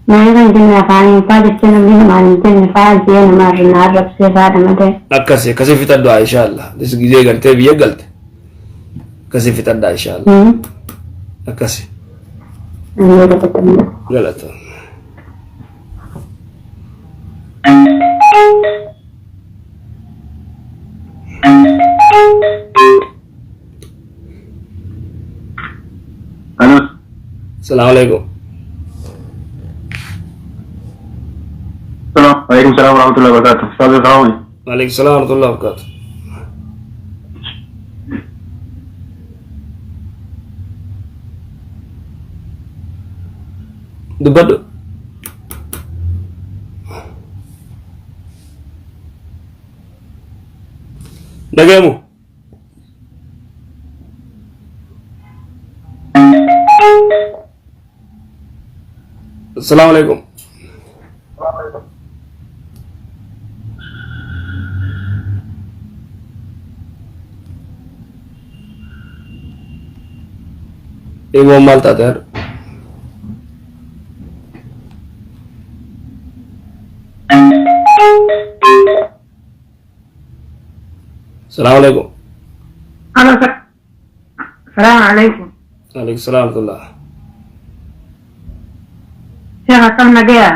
Nama kan jenne afaan faa jechuun namni namaan hin jenne faa jee nama irraa arrabsee faadha malee. Akkasi fixadhaa inshaallah. Dis gizee galtee biyya galte. Akkasi fixadhaa inshaallah. Akkasi. Galata. Halo. Assalamualaikum. Waalaikumsalam warahmatullahi wabarakatuh. Salam salam. Waalaikumsalam warahmatullahi wabarakatuh. Dubbadhu. Dhagahamu. Assalamualaikum. Ibu mal tatar. Assalamualaikum. Halo, Assalamualaikum. Waalaikumsalam warahmatullah. Saya akan nagaya.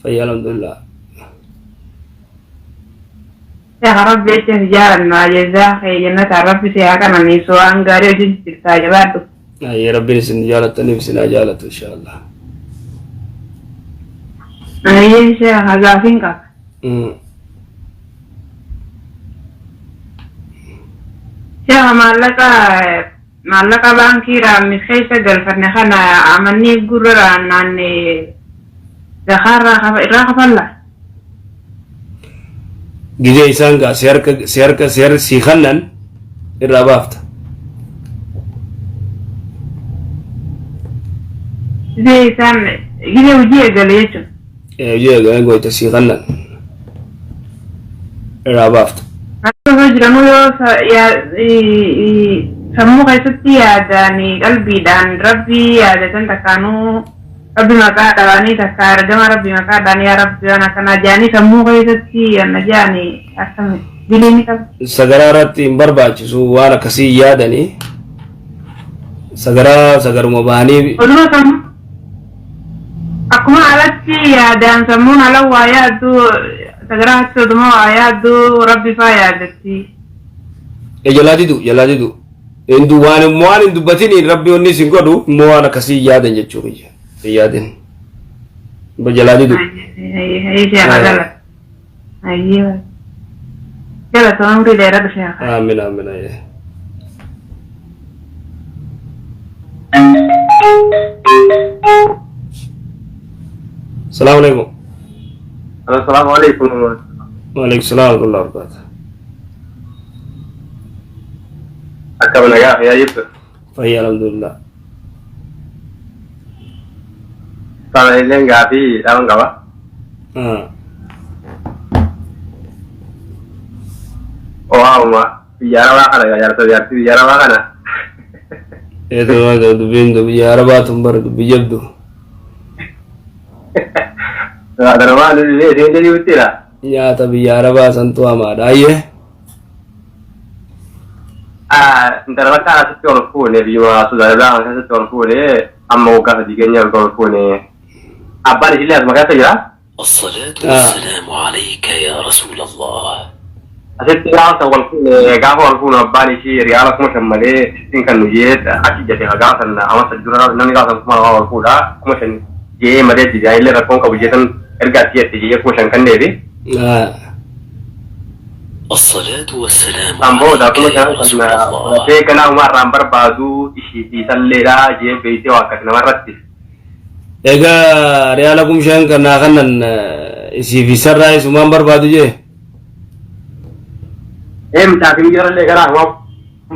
Fayya alhamdulillah. Ya harap bece jalan na jeza jannat harap saya akan aniso anggari di cerita jabatu. Ya Rabbi sin jalatani sin ajalat insyaallah. Iya saya agafin ka. Saya malaka maallaqa baankiirraa miskeessa galfanne kana amanii gurraraan naannee gahaarraa irraa kafalla. Gizee isaan gaa si harka si kannan irraa baafta. Gizee isaan gizee hojii eegale jechuudha. Hojii eegale goota si kannan irraa baafta. Akkuma jiramu yoo sammuu keessatti yaadaan qalbiidhaan rabbii yaadatan takkaanuu rabbi maqaa dhabaanii takka argama rabbi maqaa dhaan yaa rabbi waan akkanaa jedhanii sammuu keessatti yanna jedhanii akkami biliini qabu. Sagaraa irratti hin barbaachisu waan akkasii yaadanii sagaruma bahanii. Oduma sammuu akkuma alatti yaadaan sammuun ala waa yaaddu sagaraa hatti oduma waa yaaddu rabbi faa yaadatti. Jalaatitu. Hindu waan hin dubbatin rabbi onni sin godhu immoo waan akkasii yaadan jechuudha. Yaadin. Jalaatitu. Galatoon umrii dheeraa dhufee. Amiin. Assalamualaikum. Assalamualaikum. Waalaikumsalam warahmatullahi wabarakatuh. Akkam nagaa yaa Yusuf. Fayyaa alhamdulillah. Sana illee gaaffii dhaban qaba. Waa'uma biyya arabaa kana jaartii biyya arabaa kana. Dubbiin biyya arabaa tun bara dubbii jabdu. Darbaa illee deemtee jirtidha. Nyaata biyya arabaa santu hamaadha ayyee. Darba kana asitti ol fuune biyya Suudaanirraa kan asitti ol fuune amma waggaa sadii keenya ol fuune abbaan ishillee asuma keessa jira. الصلاة والسلام عليك يا رسول الله. Asitti gaafa ol fuune gaafa ol fuune abbaan ishii riyaala kuma shan malee ittiin kan nu jee achi jate gaafa san amasa dura namni gaafa san kuma ol fuudha kuma shan jee malee jijaa illee rakkoon qabu jeetan erga ati jette jee kuma shan kanneefi. الصلاة والسلام Ammoo عليك daakuma يا kan رسول الله. beekanaa umarraan barbaadu ishii fi salleedha jee beeytee waa akkas namarratti. Egaa riyaala kumshaan kanaa kanan isii fi sarraa isumaan barbaadu jee. Mitaafii jirallee garaa amma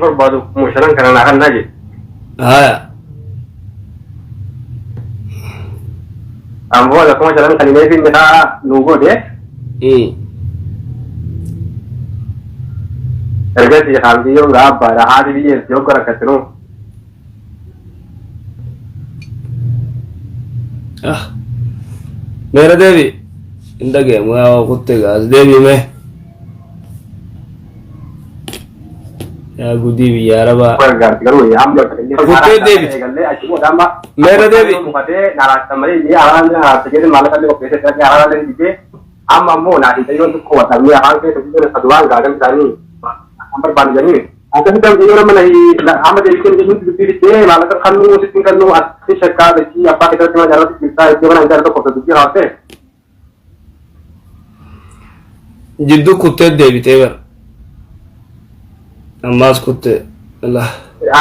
barbaadu kuma shanan kana naa kannaa jee. Haya. Ammoo kuma shanan kan himeefi mitaa nu godhe ergasi hamdiyyoon gaabbaadha haati biyyeessi yoo rakkatinu. Meera deebi hin dhageenye yaa kutte gaas deebi mee. Yaa guddii biyya arabaa. Kuttee deebi. Meera deebi. Amma ammoo naati tayyoon tokko watamee afaan keessa biyyoon saduwaan gaagan isaanii barbaadu jedhanii. Akkasii kan biyyoon mana amma deebiin jechuun dubbifitee maallaqa kannuu sittiin kannuu asii shakkaa dachii abbaa keessatti mana jaarratti biltaa iddoo mana jaarratti tokko dubbii haasee. Jidduu kuttee deebitee bara. Ammaas kuttee.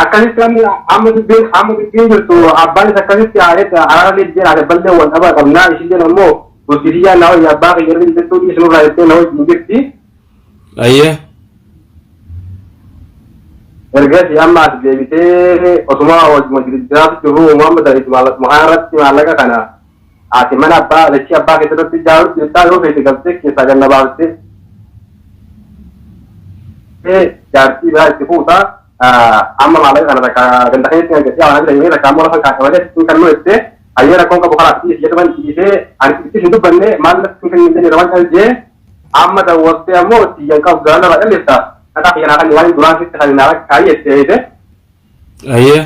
Akkasitti amma dubbiin jirtu abbaan isa akkasitti haadhetti araara leejjee haadhe ballee wal dhabaa qabnaa ishilleen ammoo Gusiriya nawa ya baka yerri da tudi sunu ra te nawa jingirti ayye erga ya ma de bite osuma o majidrat juru muhammad ali muharat malaga kana ati mana ba lechi abba ke tadi jauh cerita yo bete gamte ke sagan nabarte jarti ba ti puta amma malaga kana ka ganda ke ke ya ana ni ra kamu ra ka wale tin kan no ette ayyera kon ka bukhala ti yetuman ise anti ti hindu banne malak tin kan ni rawan alje amma da waste amo ti yang ka gana ra elita kata yana kan wani duran ti kan na ka yette ite ayye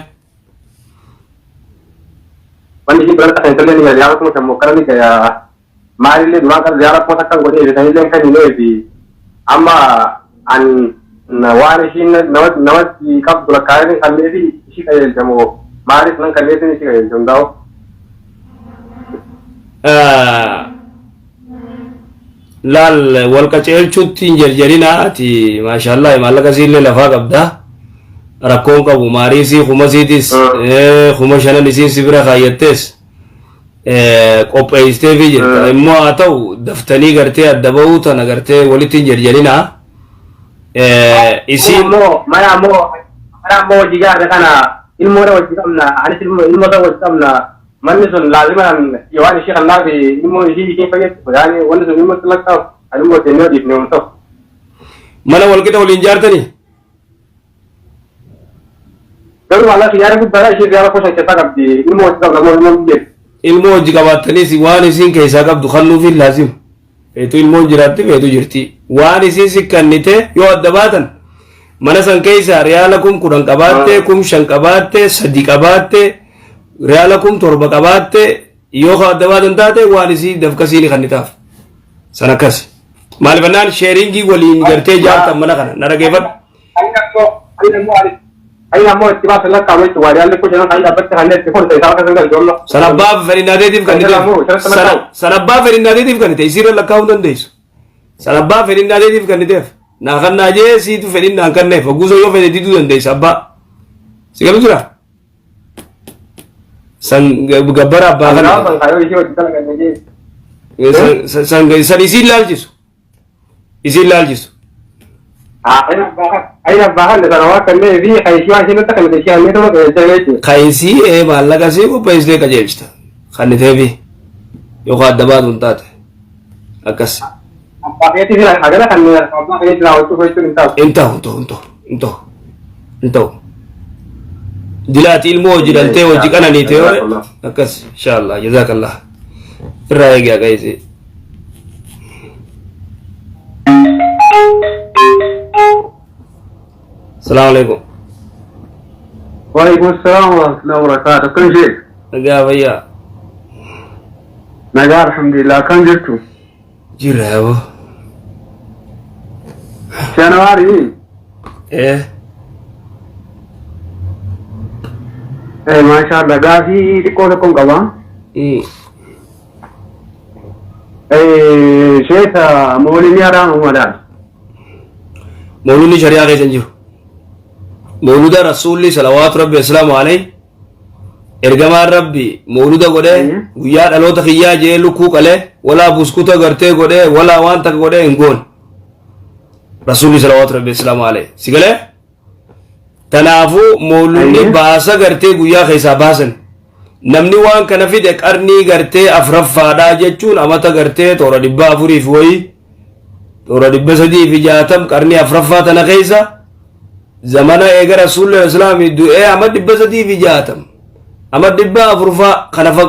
wani ni berata kan tele ni ya ko mo karani ka ya mari le duran ka zara ko takkan gode ite ni len kan ni bi amma an na wani shin nawat ki ka dura ka ni kan ni shi ka yel jamo mari nan kan ni shi ka yel jondao laal wal qaceelchuutti hin jarjarina ati maashaallah maallaqa siillee lafaa qabda rakkoon qabu maarisii kumasiitis kuma shanan isiin sibira kaayyattes qopheeysteefi jirta immoo haa ta'u daftanii gartee adda ba'uu tana gartee walitti hin jarjarinaa isiin mana ammoo hojii gaarre kana ilmoodha wajji qabna anis ilmoodha wajji qabna manni sun laazimaan waan ishii kan laafi ilmoo ishii fayyadu yaani wanni sun ilmoo lakkaa'u ilmoo deemee dhiifne ta'u mana walqixa waliin jaartanii garuu maallaa xiyyaara guddaadha ishee xiyyaara kuusan keessaa qabdi ilmoo wajji qabna moo ilmoo biyyeetti ilmoo wajji qabaattanis waan isiin keessaa qabdu kannuufiin laazim feetu ilmoon jiraatti feetu jirti waan isiin sikkannite yoo adda baatan mana san keessa riyaala 10 qabaatte 5 qabaatte 3 qabaatte riyaala 7 qabaatte yoo adda baatan taate waan isii dafkasiin kannitaaf san akkas maalifannaan sheeringii waliin gartee jaartan mana kana na dhageeffadhu aina ammoo itti baasa lakkaa'u jechuudha waadiyaalee kuusan kan dhaabbatti kan itti kun isaa akka sangaa ijoollo sanabbaaf fedhinnaateetiif kannite sanabbaaf fedhinnaateetiif kannite isiirra lakkaa'uu dandeessu sanabbaaf fedhinnaateetiif kanniteef naa kannaa jee siitu fedhinnaan kanneef ogguusoo yoo fedhe diduu dandeessa abbaa si galu jira san gabbara abbaa kana san isiin laalchisu isiin laalchisu aina bahan da sanawa kan ne bi kai shi wani ta kan da shi ne to ga jere ce kai si mallaqa si ko paisle ka jechta kan ne bi yo ka da badun tate akas apa ya ti sila agara kan ne apa kai sila auto ko tin ta into dilati ilmo jidante waji kana ni te akas inshallah jazakallah raye ga gaisi السلام عليكم وعليكم السلام ورحمة الله وبركاته كل شيء نجا भैया نجا الحمد لله كم جرتوا جرى يا ابو جنواري ايه ما شاء الله قاعدي تقول لكم كمان شيخ مولين يا رام ومدان مولوني شريعة كيسن جيو مولود رسول صلوات ربي السلام عليه ارجما ربي مولود غده ويا دلو تخيا جيلو كوكله ولا بسكوتا غرتي غده ولا وان تك غده انغون رسول صلوات ربي السلام عليه سيغله تنافو مولوني باسا غرتي غيا خيسا باسن نمني وان كان في دك ارني غرتي افرفادا جچون امتا غرتي تورا دبا افوري فوي تورا دبا سدي في جاتم قرني افرفا تنا خيسا زمانا ايغا رسول الله الاسلام دوئے امد دبا سدی في جاتم امد دبا افرفا خنفا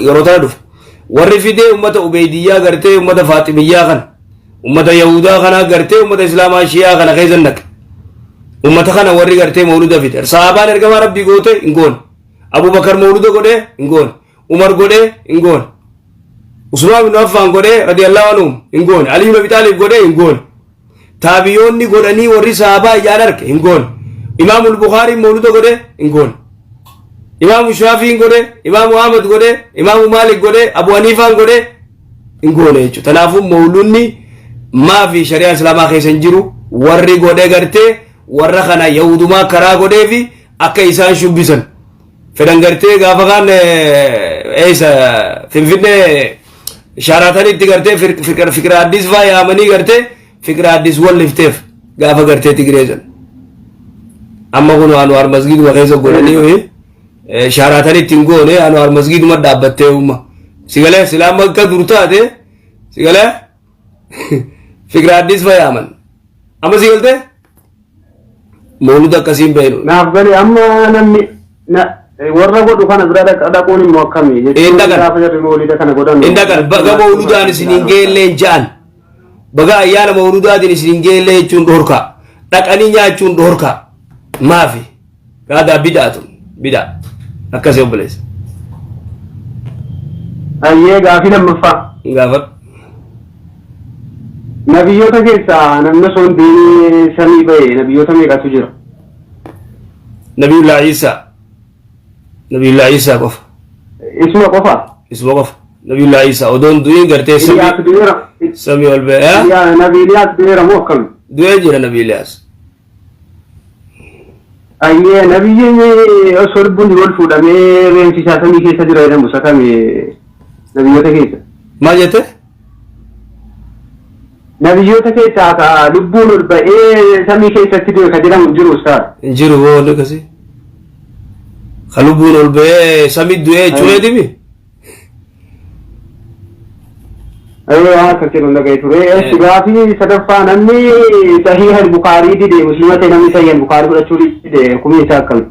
يروتا دف ورّي في دي امت عبيدية غرتي امت فاطمية خن امت يهودا خنا غرتي امت اسلام شيعة خنا خيزنك امت خنا ورّي غرتي مولودا فيتر صحابان ارغما ربي غوته انغون ابو بكر مولودا غوده انغون عمر غوده انغون عثمان بن عفان غوده رضي الله عنه انغون علي بن ابي طالب غوده انغون تابعوني غودني ورّي صحابة يارك انغون امام البخاري مولودا غوده انغون امام الشافعي غوده امام احمد غوده امام مالك غوده ابو حنيفه غوده انغون ايچو تنافو مولوني ما في شريعه الاسلام خيسن جيرو ورّي غوده غرتي ورّا خنا يهودما كرا غوده في اكا انسان شوبيسن فدان غرتي غافغان ايسا فينفينه شاراتني تغرتي فكر حديث فايا مني غرتي فكر حديث ولفتف غافا غرتي تغريزن اما كونو انوار مسجد وخيسو غولني وي شاراتني تنغونه انوار مسجد ما دابته وما سيغله سلام مكه درتاده سيغله فكر حديث فايا من اما سيغلته مولود قسيم بينو نافغني اما نمي warra godhu kana bira dhaquun immoo akkamii gaafa jarri mawlida kana godhan baga mawludaan isiniin geelleen ja'an baga ayyaana mawludaatiin isiniin geellee jechuun dhorka dhaqanii nyaachuun dhorka maafi gaadaa bid'aatun bid'a akkasii obboleessa ayyee gaafii lammaffaa gaafa nabiyyoota keessaa namni sun diinii samii ba'e nabiyyoota meeqatu jira nabiyullah Isa نبي الله عيسى قف اسمه قفا نبي الله عيسى ودون دوين غرتي سمي والباء يا نبي الياس ديرا محكم دوين جرى نبي الياس Ayyee nabiyyiin osoo lubbuun wal fuudhamee reensisaa samii keessa jira jedhamu sakame nabiyyoota keessa. Maal jette? Nabiyyoota keessaa ka lubbuun ol ba'ee samii keessatti du'e ka jedhamu jiru ustaad. Hin jiru boonni akkasii. Ka lubbuun ol ba'ee samii du'ee jechuudha dimi. Ayyee akka jedhu dhaga'ee ture. Gaafii sadaffaa namni sahih al-Bukaarii dide muslima ta'e namni sahih al-Bukaarii fudhachuu dide kumni isaa akkami?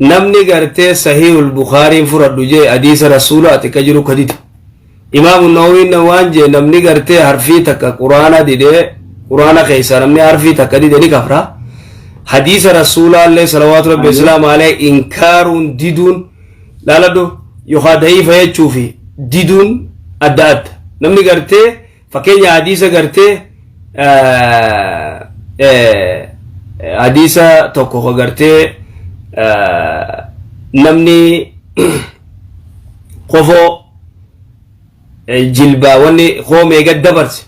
Namni gartee sahih al-Bukaariin fudhadhu jee hadiisa rasuulaati ka jiru kadidi. Imaamu Nawawiin waan jee namni gartee harfii takka quraana didee quraana keessa namni harfii takka dide ni kafra. Hadiisa rasuulaallee salawaatu rabbi islaam alee inkaaruun diduun laaladhu yookaan da'iifa jechuufi diduun adda adda. Namni gartee fakkeenya hadiisa gartee hadiisa tokko gartee namni qofoo jilbaa wanni hoomee gad dabarse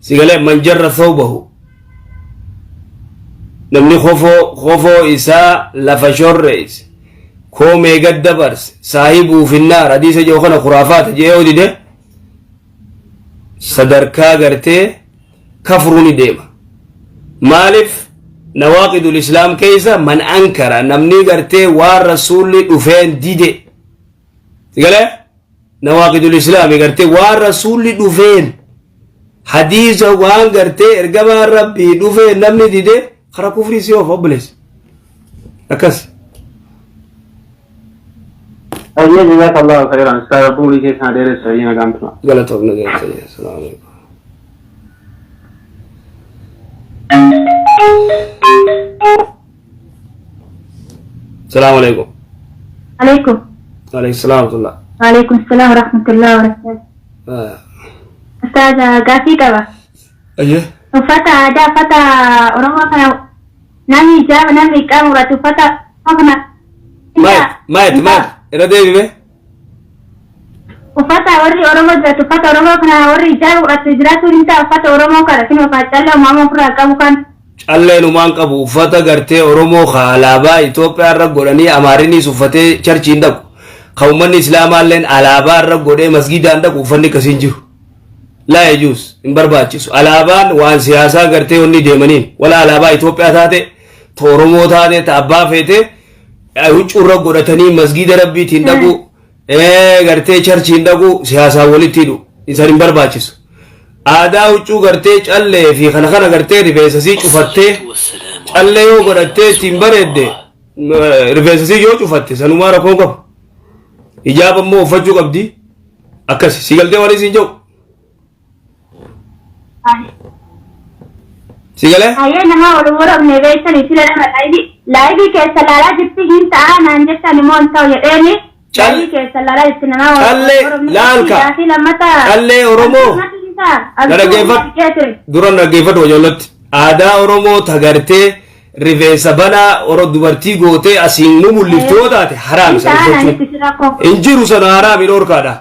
sigalee manjarra thawbahu namni qofoo isaa lafa shorreesse hoomee gad dabarse saahibuu finnaar hadiisa jedhu kana khuraafaata jee odide sadarkaa gartee kafruuni deema maaliif nawaaqidul islaam keessa man ankara namni gartee waan rasuulli dhufeen dide sigalee nawaaqidul islaam gartee waan rasuulli dhufeen hadiisa waan gartee ergamaan rabbii dhufeen namni dide kara kufrii si of obbolees akkas Ayyee jazakallahu khairan ustaad bu'uurii keessaa dheeressa ayyee nagaan tuma. galatoof nageessa assalaamu alaykum. السلام عليكم. عليكم. عليكم السلام ورحمة الله. وعليكم السلام ورحمة الله وبركاته. أستاذ قاسي كبا. أيه. فتا أورما كنا نامي جاب نامي كامورا فتا أغنى. ما إذا ده بيه. وفتا وري أورما جات فتا أورما كنا وري جاب ورتجراتو انت فتا أورما كنا كنا فاتلا ماما فرا كم كان. Allee numaan qabu uffata gartee Oromoo alaabaa Itoophiyaa irra godhanii Amaarinis uffatee charchiin dhaqu. Kan uummanni Islaamaalleen alaabaa irra godhee masgidaan dhaqu uffanni akkasiin jiru. Laa yajuus hin barbaachisu. Alaabaan waan siyaasaa gartee wanni deemaniin wala alaabaa Itoophiyaa taate ta Oromoo taate ta abbaa feete huccuurra godhatanii masgida rabbiitiin dhaqu gartee charchiin dhaqu siyaasaa walitti hidhu isaan hin barbaachisu. Aadaa huccuu gartee callee fi kana gartee rifeensasii cufattee callee yoo godhattee ittiin bareedde rifeensasii yoo cufatte sanumaa rakkoo qabu. Hijaaba immoo uffachuu qabdi akkasi si galtee walii siin jedhu. Si galee? Ayyee nama walumurabne beektanii sila nama laayibii keessa laalaa jirti hin ta'a naan jettan immoo hin ta'u jedheeni. Laayibii keessa laalaa jirti nama callee laalka callee Oromoo. Duran dhaggeeffatu wajoolatti aadaa Oromoo tagartee rifeensa banaa dubartii gootee asiin nu mul'iftoo taate haraam sana jechuudha. Hin jiru sana haraam hin dhorkaadha.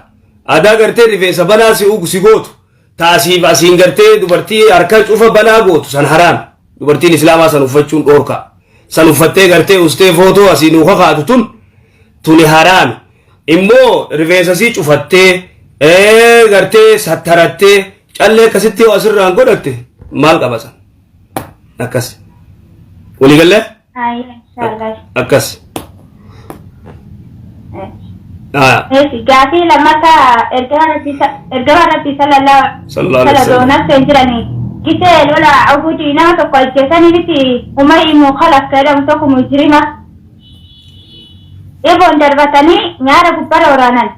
Aadaa gartee rifeensa banaa si gootu taasiif asiin gartee dubartii harka cufa banaa gootu san haraam. Dubartiin Islaamaa san uffachuun dhorka. San uffattee gartee ustee footoo asiin uka kaatu tuni haraam. Immoo rifeensa sii cufattee gartee sattarattee callee akkasitti yoo asirraan godhatte maal qabasan akkas walii galee akkas gaafii lammataa ergama rabbii sallallahu alaihi wasallam jiranii gisee lola abudii nama tokko ajjeesaniiti Umayyi Khalaf jedhamu tokko mujrima iboon darbatanii nyaara gubbara waraanan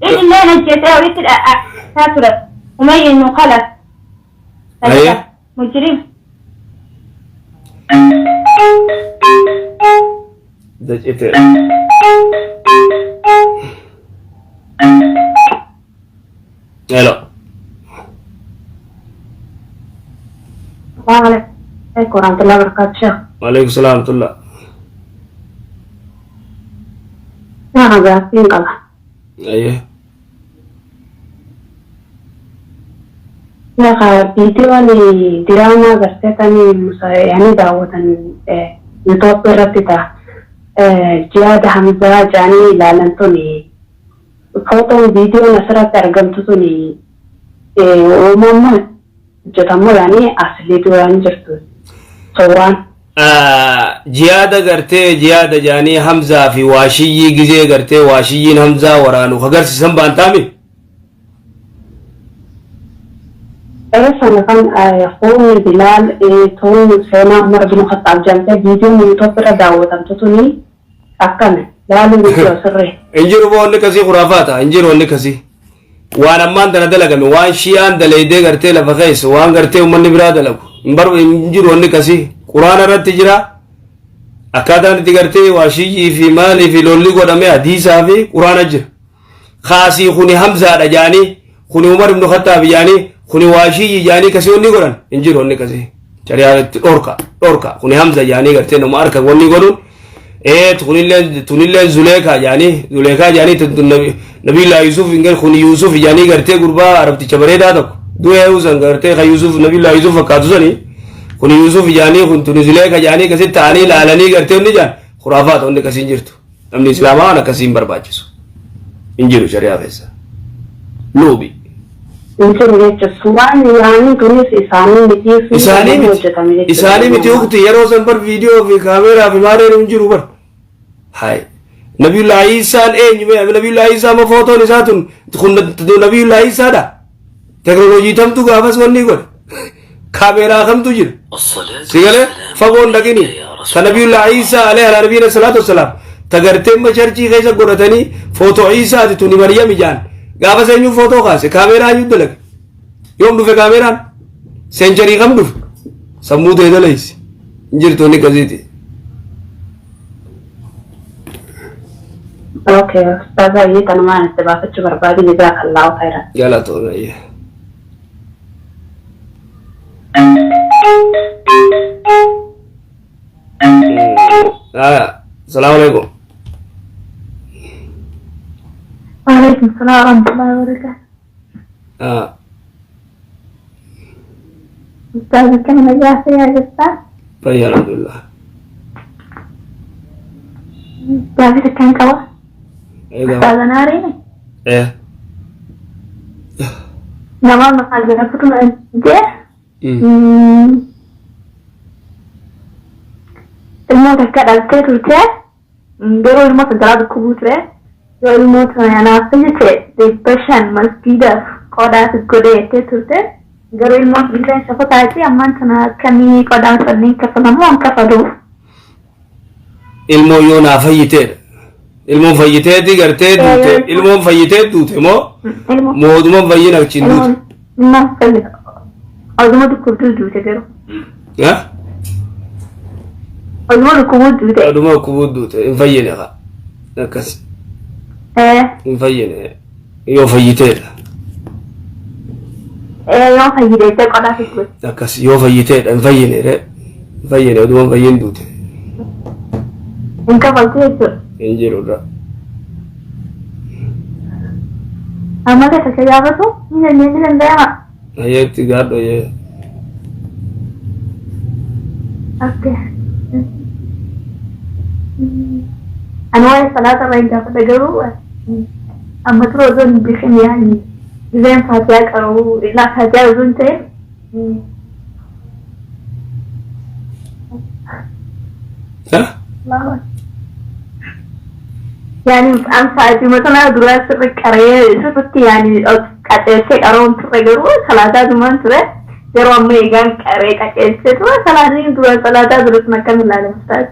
illee ajjeesee walitti dha'aa ture Umayyi Khalaf mujrim dajite hello Assalamualaikum warahmatullahi wabarakatuh. Waalaikumsalam warahmatullahi. Nah, berarti enggak. Iya. Ya kayak itu kan di drama berarti kan yani dawatan يوتيوب رتتا جهاد حمزة جاني لالنتوني فوتو فيديو نشرت أرقمتوني وماما جتمو يعني أصلي دوان جرتو صوران جيادة قرتي جيادة جاني حمزة في واشي جزي قرتي واشيين حمزة ورانو خقر سيسن بانتامي أنا كان يقول بلال تون سنة عمر بن الخطاب جنبه فيديو من يوتيوب داوود أمتوني أكمل لا من فيديو سري انجرو بون كسي خرافاتا انجرو كسي وانا ما عندنا دلقمي وان شيان دليدي قرتي لفخيس وان قرتي ومن براد لك مبرو انجرو كسي قرآن رت جرا أكادان تقرتي واشي في مالي في لولي قدامي حديثا في قرآن جر خاصي خوني حمزة رجاني خوني عمر بن الخطاب جاني خوني واشي جاني كسي وني قرآن انجرو كسي شريعة أوركا خوني حمزة جاني قرتي نما أركا وني قرآن تونيلين زليكا جاني نبي الله يوسف إنجل خوني يوسف جاني قرتي قربا عربتي شبري دادك دوه يوسف قرتي خا يوسف نبي الله يوسف فكاتوسني خوني يوسف جاني خون توني زليكا جاني كسي تاني لالاني قرتي وني جان خرافات وني كسي انجرتو نمني إسلاما أنا كسي برباجسو انجرو شريعة فيسا لوبي إساني متي وقت يروسن بر فيديو في كاميرا في مارين انجرو بر هاي نبي الله عيسى نبي الله عيسى ما فوتو نساتون تكون نبي الله عيسى دا تكنولوجي تم تو غافس وني غد كاميرا خم تجير سيغله فغون لكني فنبي الله عيسى عليه نبينا الصلاه والسلام تغرتم مچرچي كيسا غرتني فوتو عيسى توني مريم جان غافس ني فوتو خاص كاميرا يدلك يوم دو في كاميرا سنچري خم دو سمو ده ليس انجرتوني كزيتي اوكي استاذ ايت انا ما نتبعك بربادي جزاك الله خيرا يلا تو ايه السلام عليكم وعليكم السلام ورحمة الله وبركاته أستاذ كم نجاح يا أستاذ؟ طيب الحمد لله أستاذ كم كوا؟ أستاذ ناري؟ إيه نما مقالة فترة جه الموت كذا الكتر كه ديرو الموت دراد كبوتره ديرو الموت أنا فيجته ديبشان مسجدا قاعدة كده كترته ديرو الموت بيجان شفت عادي أما أنا كمي قاعدة فني كفنامو أم كفدو ilmo yoona fayyiteedha ilmoon fayyiteeti gartee duute ilmoon fayyiteet duute moo mootummaan fayyina achiin duute ما فلك أزمة كبر دوته ديرو أزمة كبر دوته aduma kubuu duute hin fayyine qa akkas hin fayyine yoo fayyiteedha يوم فيجته قاعدة فيكوي akkas yoo fayyiteedha hin fayyine hin fayyine aduma fayyin duute إنك فلتيجو hin jirudha أما لك كجابته من النجيل البيعة hayyeetti gaadho yee أوكي أنواع الصلاة بين جافة جرو أما تروزون بخيم يعني زين فاتياك أو لا فاتياك زون تين ha الله يعني أمسا أجي مثلا دراسة الكارير شفت يعني كاتيسي أرون ترجعوا ثلاثة دمان ترى جرو ميجان كاري كاتيسي ترى ثلاثة دراسة ثلاثة دراسة نكمل على مستاج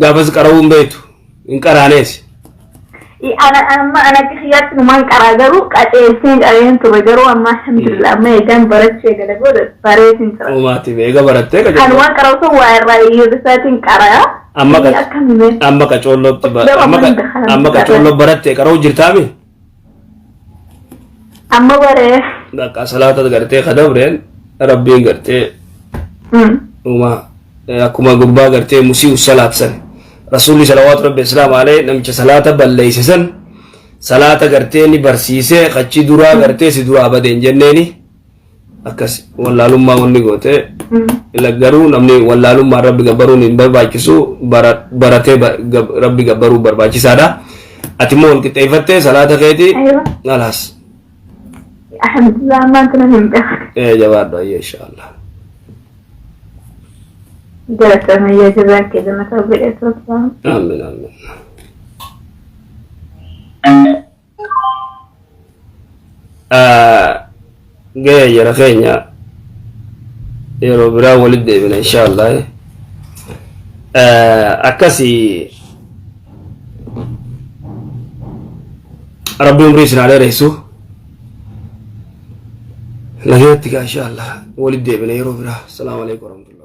gaafas qarawuun beektu hin qaraaneesi أنا كخيات نمان كراجرو كاتيسي أرين ترجعوا أما الحمد لله ميجان برد شيء كده بود بريتين ترى uumaatiif eega barattee ka أنا ما كراوسو وعرّي يدساتين كرايا amma qacoollo baratte qara'u jirtaami أما بري bakka salaata gartee kadabreen rabbiin gartee uma akkuma gubbaa gartee musii salaatsan rasuulli salawaatu rabbi islaam alayhi namicha salaata balleeysisan salaata gartee ni barsiisee qachi duraa gartee si duraa badeen jenneeni akkas wallaalummaa wanni goote ila garuu namni wallaalummaa rabbi gabbaruun hin barbaachisu baratee rabbi gabbaruu barbaachisaadha ati immoo wal qixxeeffattee salaata keetii alaas alhamdulillah ammaan tana hin beeku jabaadhu ayya inshaallah jalatama yaa jazaan kee jannata godhe tooftaa amiin amiin gaya jara keenya yeroo biraa walit deebina inshaallah akkasi rabbi umrii isin haa dheereessu lageetti gaa inshaallah walit deebina yeroo biraa assalaamu alaikum warahmatullahi